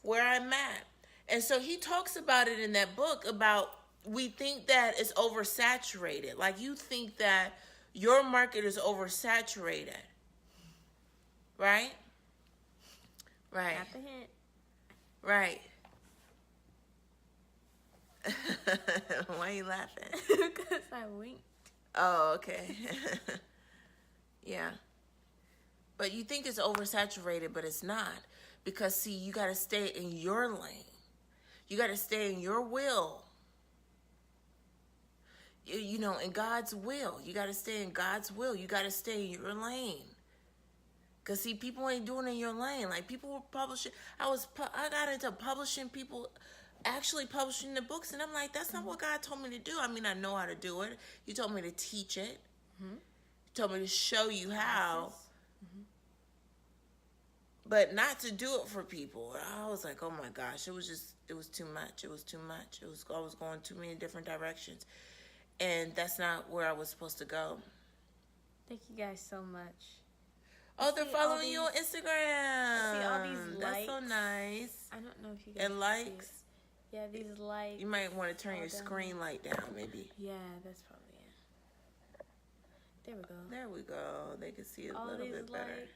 A: where I'm at. And so he talks about it in that book about we think that it's oversaturated. Like you think that your market is oversaturated. Right? Right.
B: Got the hint.
A: Right. Why are you laughing?
B: Because I winked.
A: Oh, okay. Yeah. But you think it's oversaturated, but it's not. Because, see, you got to stay in your lane. You got to stay in your will. You know, in God's will. You got to stay in God's will. You got to stay in your lane. Because, see, people ain't doing it in your lane. Like, people were publishing. I got into publishing people, actually publishing the books. And I'm like, that's not what God told me to do. I mean, I know how to do it. He told me to teach it. Mm-hmm. He told me to show you how. Mm-hmm. But not to do it for people. I was like, oh my gosh, it was too much. It was too much. I was going too many different directions. And that's not where I was supposed to go.
B: Thank you guys so much.
A: Oh, they're following you on Instagram.
B: I see all these likes.
A: That's so nice.
B: I don't know if you guys
A: and likes.
B: Yeah, these likes.
A: You might want to turn your screen light down, maybe.
B: Yeah, that's probably it. There we go.
A: There we go. They can see it a little bit better.
B: Likes.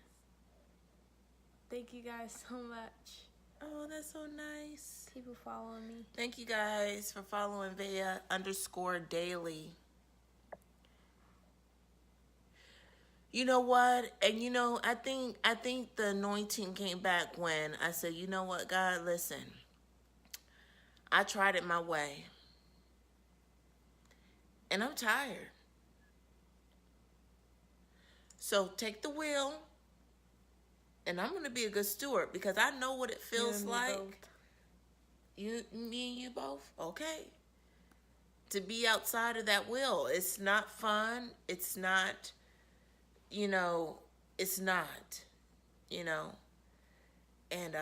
B: Thank you guys so much.
A: Oh, that's so nice.
B: People following me.
A: Thank you guys for following Vea_daily. You know what? And you know, I think the anointing came back when I said, you know what, God, listen. I tried it my way. And I'm tired. So take the wheel. And I'm going to be a good steward because I know what it feels like. Me and you both? Okay. To be outside of that will. It's not fun. It's not, it's not, And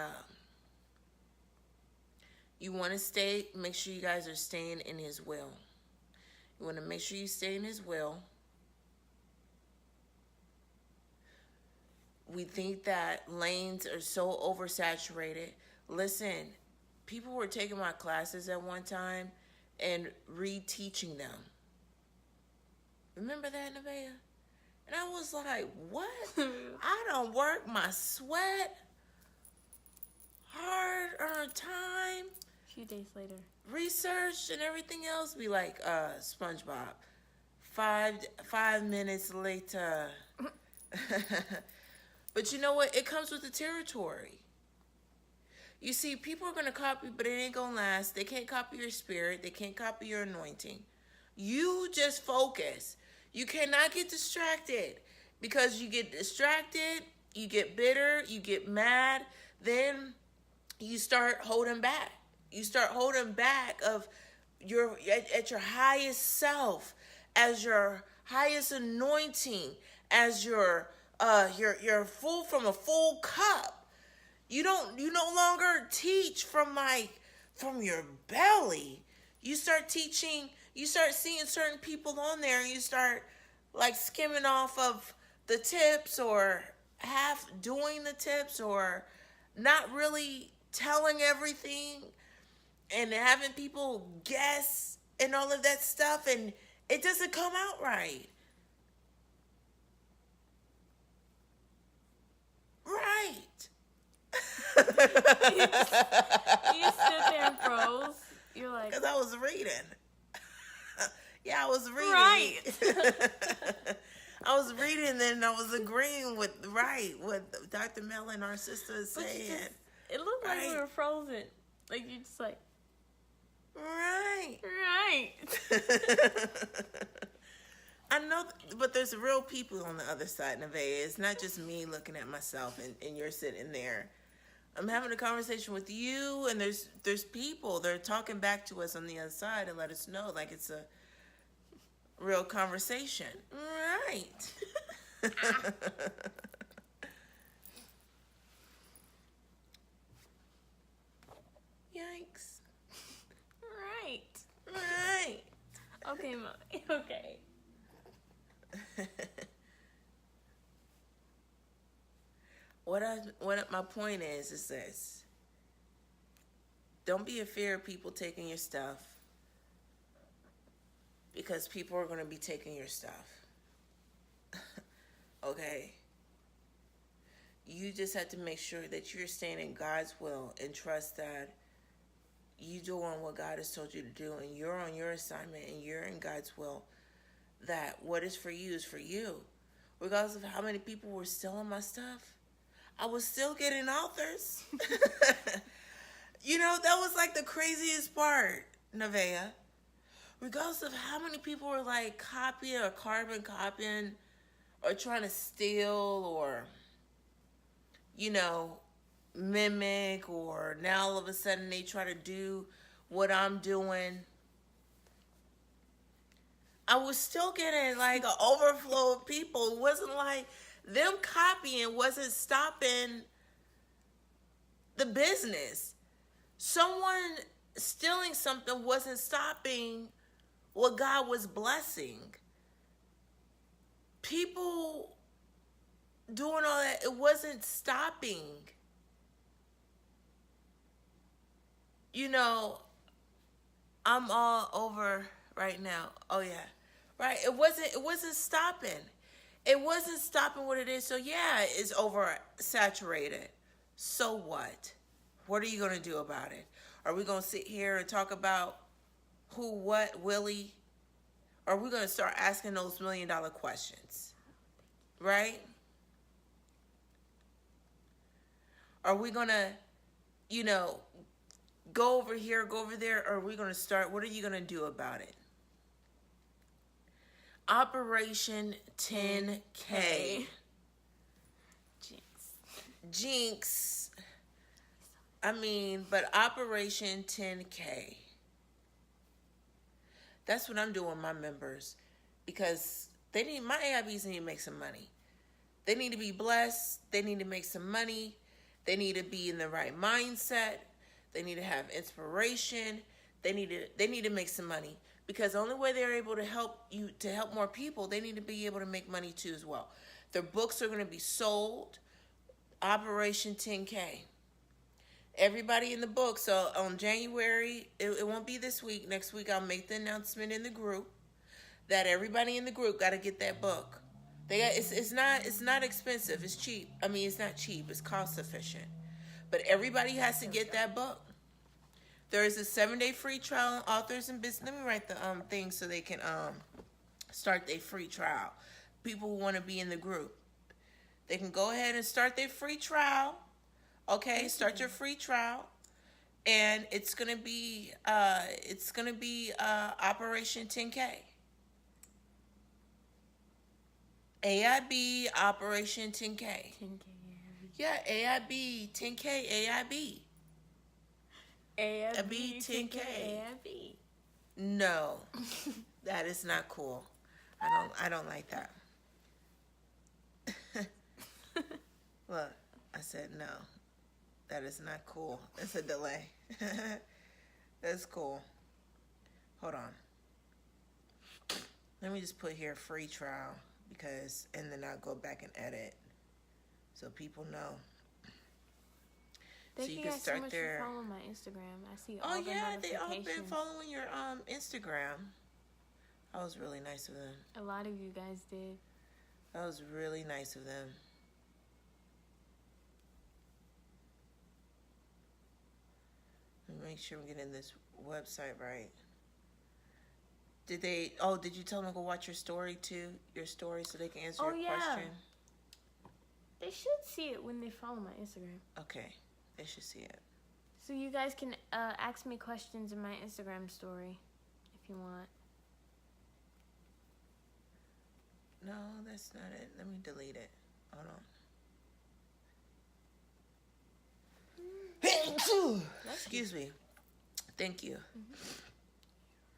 A: you want to make sure you guys are staying in his will. You want to make sure you stay in his will. We think that lanes are so oversaturated. Listen, people were taking my classes at one time and reteaching them. Remember that, Nevaeh? And I was like, what? I don't work my sweat, hard-earned time.
B: A few days later.
A: Research and everything else be like, SpongeBob. 5 minutes later. But you know what? It comes with the territory. You see, people are going to copy, but it ain't going to last. They can't copy your spirit. They can't copy your anointing. You just focus. You cannot get distracted, because you get distracted, you get bitter, you get mad, then you start holding back. You start holding back of at your highest self, as your highest anointing, as your full from a full cup. You no longer teach from your belly. You start teaching, you start seeing certain people on there, and you start like skimming off of the tips, or half doing the tips, or not really telling everything, and having people guess and all of that stuff, and it doesn't come out right. Right.
B: You sit there and froze. You're like,
A: Because I was reading. Yeah, I was reading.
B: Right.
A: I was reading, and then I was agreeing with what Dr. Mellon, our sister, is
B: but
A: saying.
B: it looked like we
A: Right.
B: were frozen. Like, you're just like,
A: Right.
B: right.
A: I know, but there's real people on the other side, Nevaeh. It's not just me looking at myself and you're sitting there. I'm having a conversation with you, and there's people. They're talking back to us on the other side and let us know like it's a real conversation. Right. Yikes.
B: Right.
A: Right.
B: Okay, Mommy. Okay.
A: What my point is this. Don't be afraid of people taking your stuff, because people are going to be taking your stuff. Okay? You just have to make sure that you're staying in God's will and trust that you doing what God has told you to do, and you're on your assignment, and you're in God's will, that what is for you is for you. Regardless of how many people were stealing my stuff, I was still getting authors. You know, that was like the craziest part, Nevaeh. Regardless of how many people were like copying or carbon copying or trying to steal or, you know, mimic, or now all of a sudden they try to do what I'm doing, I was still getting like an overflow of people. It wasn't like them copying wasn't stopping the business. Someone stealing something wasn't stopping what God was blessing. People doing all that, it wasn't stopping. You know, I'm all over right now. Oh yeah. Right. It wasn't stopping. It wasn't stopping what it is. So yeah, it's oversaturated. So what? What are you going to do about it? Are we going to sit here and talk about who, what, Willie? Or are we going to start asking those $1 million questions? Right? Are we going to, you know, go over here, go over there? Or are we going to start, what are you going to do about it? Operation 10K. Jinx. I mean, but Operation 10K. That's what I'm doing with my members, because my AIBs need to make some money. They need to be blessed. They need to make some money. They need to be in the right mindset. They need to have inspiration. They need to make some money, because the only way they're able to help more people, they need to be able to make money too as well. Their books are going to be sold. Operation 10K. Everybody in the book. So on January, it won't be this week. Next week, I'll make the announcement in the group that everybody in the group got to get that book. It's not expensive. It's cheap. I mean, it's not cheap. It's cost efficient. But everybody has to get that book. There is a 7-day free trial on authors and business. Let me write the thing so they can start their free trial. People who want to be in the group, they can go ahead and start their free trial. Okay, start your free trial, and it's gonna be Operation 10K. AIB Operation 10K.
B: 10K.
A: Yeah, AIB 10K AIB.
B: AIB
A: 10K.
B: AIB.
A: No, that is not cool. I don't like that. Look, I said no. That is not cool. It's a delay. That's cool. Hold on. Let me just put here free trial, and then I'll go back and edit so people know.
B: Thank
A: so you
B: you
A: can
B: guys
A: start
B: so much
A: there.
B: for following my Instagram. I see all
A: Oh
B: the
A: yeah,
B: notifications.
A: they all been following your Instagram. That was really nice of them.
B: A lot of you guys did.
A: That was really nice of them. Let me make sure I'm getting this website right. Did you tell them to go watch your story too? Your story, so they can answer your question?
B: They should see it when they follow my Instagram.
A: Okay, they should see it.
B: So you guys can ask me questions in my Instagram story if you want.
A: No, that's not it. Let me delete it. Hold on. Excuse me. Thank you.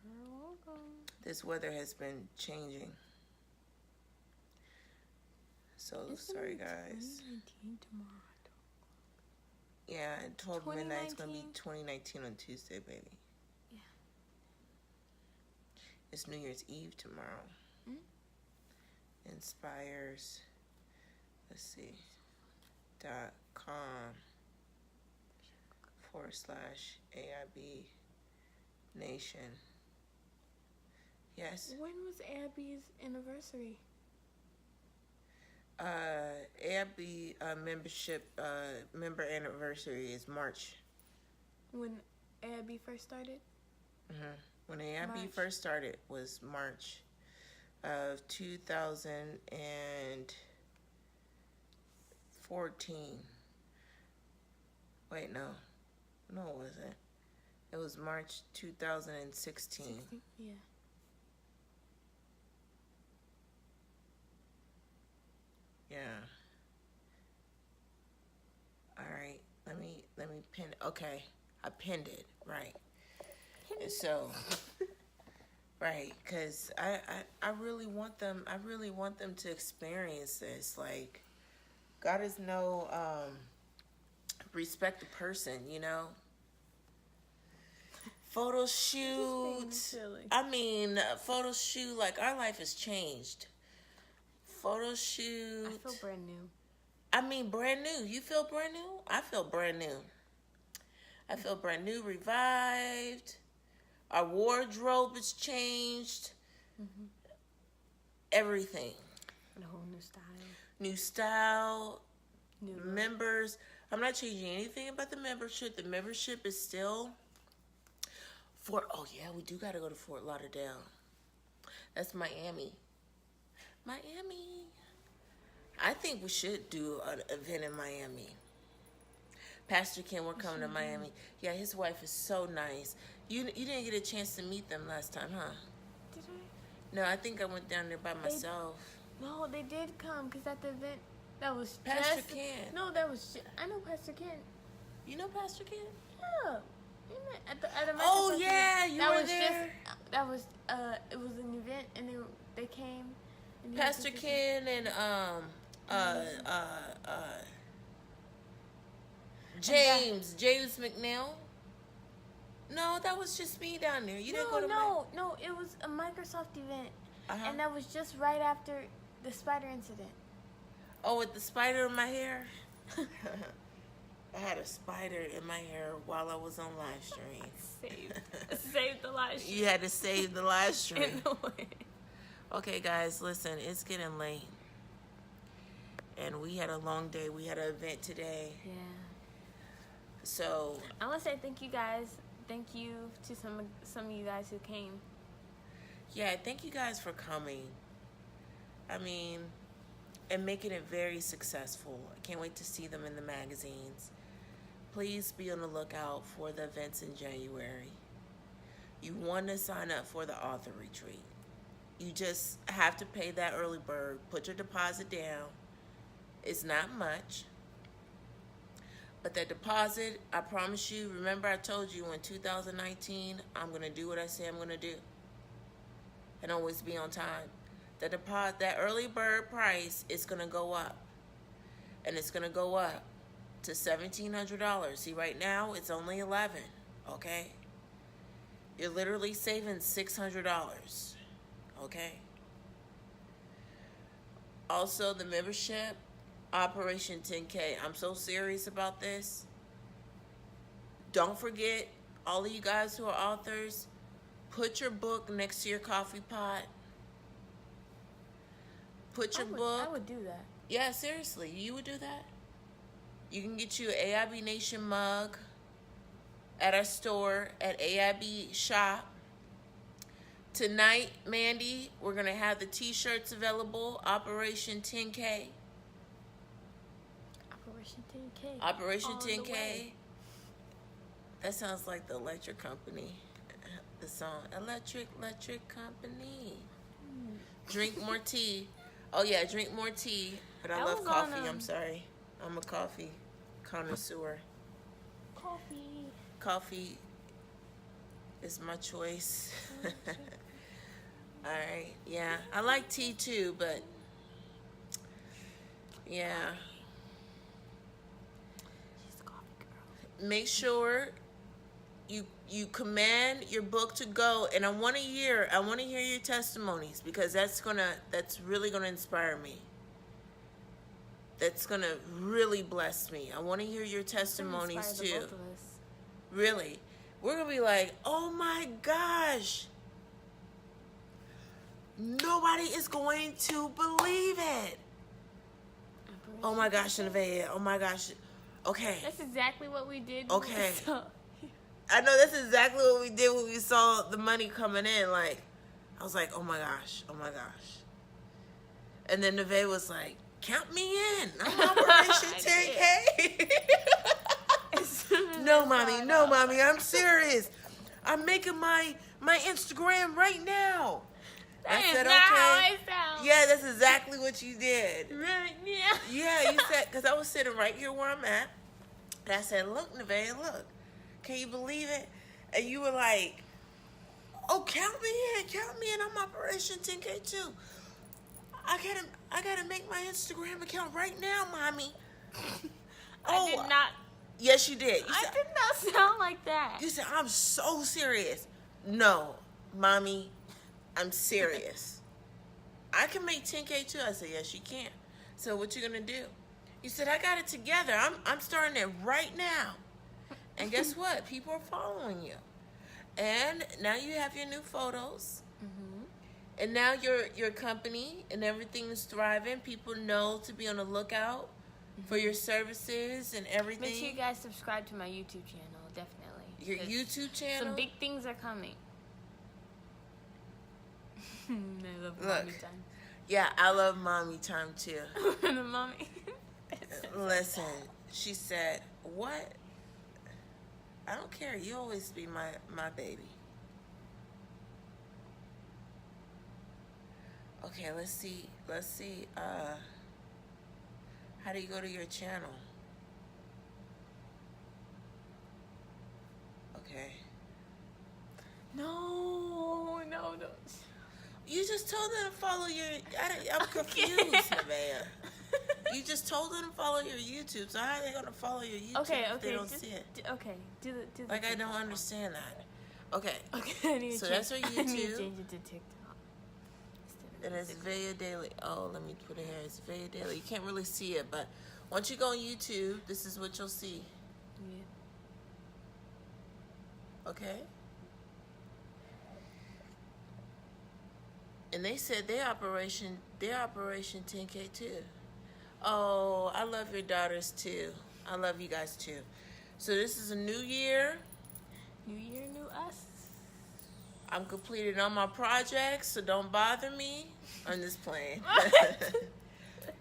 B: You're welcome.
A: This weather has been changing. So sorry, guys.
B: 2019 tomorrow.
A: Yeah, at 12 midnight it's gonna be
B: 2019.
A: 2019 on Tuesday, baby.
B: Yeah.
A: It's New Year's Eve tomorrow. Inspires. Let's see. .com/AIB Nation. Yes.
B: When was AIB's anniversary?
A: AIB member anniversary is March.
B: When AIB first started?
A: When AIB
B: March.
A: first started was March of 2014. Wait, no, it wasn't. It was March 2016.
B: Yeah.
A: Yeah. All right. Let me pin. Okay, I pinned it right. And so, right, because I really want them. I really want them to experience this. Like, God is no respect the person, you know. Photo shoot. Photo shoot. Like, our life has changed. Photo shoot.
B: I feel brand new.
A: Brand new. You feel brand new? I feel brand new. I feel brand new, revived. Our wardrobe has changed. Everything.
B: A whole new style.
A: New style.
B: New look.
A: Members. I'm not changing anything about the membership. The membership is still we do got to go to Fort Lauderdale. That's Miami. I think we should do an event in Miami. Pastor Ken, we're coming to Miami. Yeah, his wife is so nice. You didn't get a chance to meet them last time, huh?
B: Did I?
A: No, I think I went down there by myself.
B: No, they did come because at the event that was
A: Pastor Ken.
B: No, that was. I know Pastor Ken.
A: You know Pastor Ken?
B: Yeah. At the
A: Oh yeah, you were there.
B: It was an event and they came. And
A: Pastor James McNeil. No, that was just me down there. You didn't go to
B: No, it was a Microsoft event. And that was just right after the spider incident.
A: Oh, with the spider in my hair? I had a spider in my hair while I was on live stream.
B: Saved the live stream.
A: You had to save the live stream. Okay, guys, listen, it's getting late. And we had a long day. We had an event today.
B: Yeah.
A: So
B: I want to say thank you guys. Thank you to some of you guys who came.
A: Yeah, thank you guys for coming. I mean, and making it very successful. I can't wait to see them in the magazines. Please be on the lookout for the events in January. You want to sign up for the author retreat. You just have to pay that early bird. Put your deposit down. It's not much. But that deposit, I promise you, remember I told you in 2019, I'm going to do what I say I'm going to do. And always be on time. That early bird price is going to go up. And it's going to go up to $1,700. See, right now, it's only $1,100, okay? You're literally saving $600, okay? Also, the membership, Operation 10K. I'm so serious about this. Don't forget, all of you guys who are authors, put your book next to your coffee pot. Put your book.
B: I would do that.
A: Yeah, seriously, you would do that? You can get you an AIB Nation mug at our store at AIB Shop. Tonight, Mandy, we're going to have the t-shirts available, Operation 10K.
B: Operation 10K.
A: Operation 10K. That sounds like the electric company. The song, Electric Company. Drink more tea. Oh, yeah, drink more tea. But I love coffee. I'm sorry. I'm a coffee connoisseur. Coffee is my choice. All right. Yeah. I like tea, too, but yeah.
B: She's a coffee girl.
A: Make sure you command your book to go, and I want to hear your testimonies, because that's really gonna inspire me. That's gonna really bless me. I want to hear your testimonies too.
B: Both of us.
A: Really, we're gonna be like, oh my gosh, nobody is going to believe it. Oh my gosh, Nevaeh. Oh my gosh. Okay.
B: That's exactly what we did.
A: Okay. I know that's exactly what we did when we saw the money coming in. Like, I was like, oh my gosh. And then Nevaeh was like, count me in. I'm Operation 10K. No, mommy, I'm serious. I'm making my Instagram right now.
B: That is not how I sound.
A: Yeah, that's exactly what you did.
B: Right now.
A: Yeah, you said, because I was sitting right here where I'm at. And I said, look, Nevaeh, look. Can you believe it? And you were like, oh, count me in. I'm Operation 10K too. I gotta make my Instagram account right now, mommy.
B: I did not.
A: Yes, you did.
B: I did not sound like that.
A: You said, I'm so serious. No, mommy, I'm serious. I can make 10K too. I said, yes, you can. So what you gonna do? You said, I got it together. I'm starting it right now. And guess what? People are following you. And now you have your new photos. Mm-hmm. And now your company and everything is thriving. People know to be on the lookout for your services and everything.
B: Make sure you guys subscribe to my YouTube channel, definitely.
A: Your YouTube channel?
B: Some big things are coming. I love mommy time.
A: Yeah, I love mommy time too.
B: The mommy.
A: Listen, she said, what? I don't care. You always be my baby. Okay, let's see. How do you go to your channel? Okay.
B: No.
A: You just told them to follow your... I'm confused, Nevaeh. You just told them to follow your YouTube, so how are they gonna follow your YouTube if they don't see it?
B: Okay, do the
A: Like, I
B: TikTok
A: don't understand that. Okay.
B: Okay, I need to
A: So
B: change,
A: that's our
B: I need to
A: YouTube.
B: change it to TikTok.
A: And it's Vea Daily. Oh, let me put it here. It's Vea Daily. You can't really see it, but once you go on YouTube, this is what you'll see.
B: Yeah.
A: Okay? And they said their Operation 10K too. Oh, I love your daughters too. I love you guys too. So this is a new year.
B: New year, new us.
A: I'm completing all my projects, so don't bother me. I'm just playing.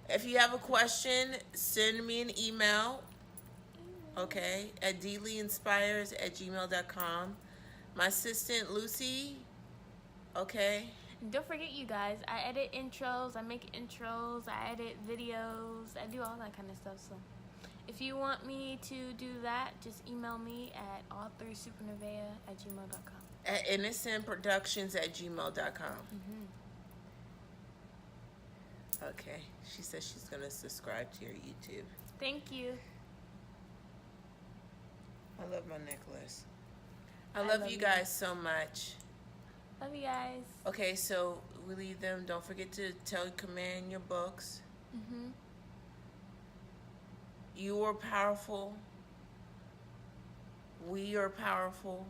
A: If you have a question, send me an email, okay, at dleeinspires@gmail.com. My assistant, Lucy, okay?
B: And don't forget, you guys, I edit intros, I make intros, I edit videos, I do all that kind of stuff. So if you want me to do that, just email me at all3supernovea@gmail.com.
A: At innocentproductions@gmail.com. Okay, she says she's going to subscribe to your YouTube.
B: Thank you.
A: I love my necklace. I love you guys so much.
B: Love you guys.
A: Okay, so we leave them. Don't forget to tell Command your books. You are powerful. We are powerful.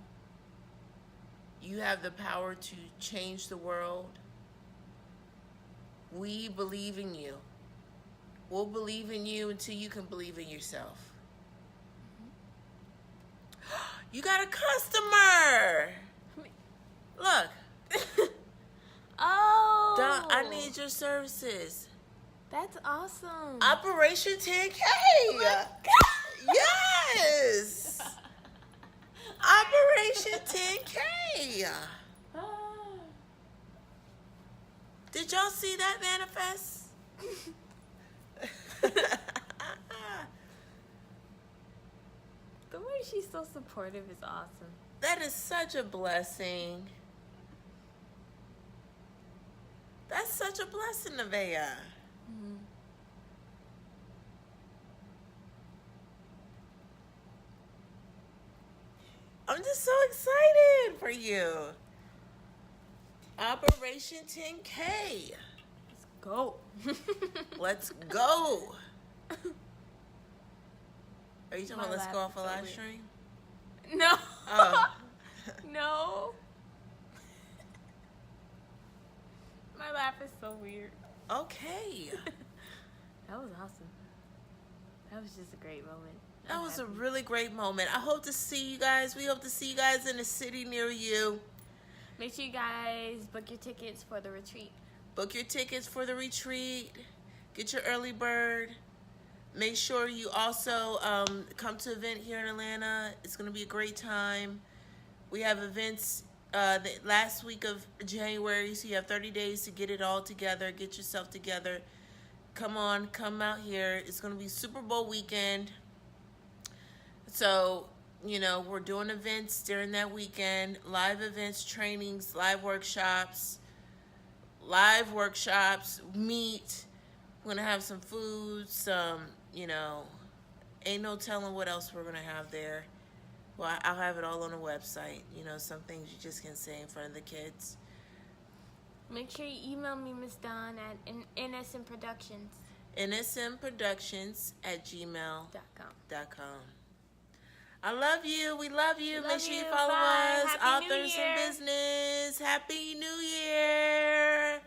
A: You have the power to change the world. We believe in you. We'll believe in you until you can believe in yourself. You got a customer. Look.
B: Oh.
A: I need your services.
B: That's awesome.
A: Operation 10K. Yes. Operation 10K. Did y'all see that manifest?
B: The way she's so supportive is awesome.
A: That is such a blessing. That's such a blessing, Nevaeh. I'm just so excited for you. Operation 10K.
B: Let's go.
A: Let's go. Are you talking
B: My
A: about let's
B: laugh
A: go off a
B: is so
A: live
B: weird.
A: stream?
B: No.
A: Oh.
B: No. My laugh is so weird.
A: Okay.
B: That was awesome. That was just a great moment.
A: That was a really great moment. I hope to see you guys. We hope to see you guys in a city near you.
B: Make sure you guys book your tickets for the retreat.
A: Book your tickets for the retreat. Get your early bird. Make sure you also come to an event here in Atlanta. It's going to be a great time. We have events the last week of January, so you have 30 days to get it all together, get yourself together. Come on, come out here. It's going to be Super Bowl weekend. So, you know, we're doing events during that weekend, live events, trainings, live workshops, meet. We're going to have some food, some, you know, ain't no telling what else we're going to have there. Well, I'll have it all on the website. You know, some things you just can't say in front of the kids.
B: Make sure you email me, Miss Dawn, at NSM Productions.
A: nsmproductions@gmail.com. I love you. We love you. Make sure you
B: you.
A: follow
B: Bye.
A: us.
B: Happy New
A: Authors in
B: Year.
A: Business. Happy New Year.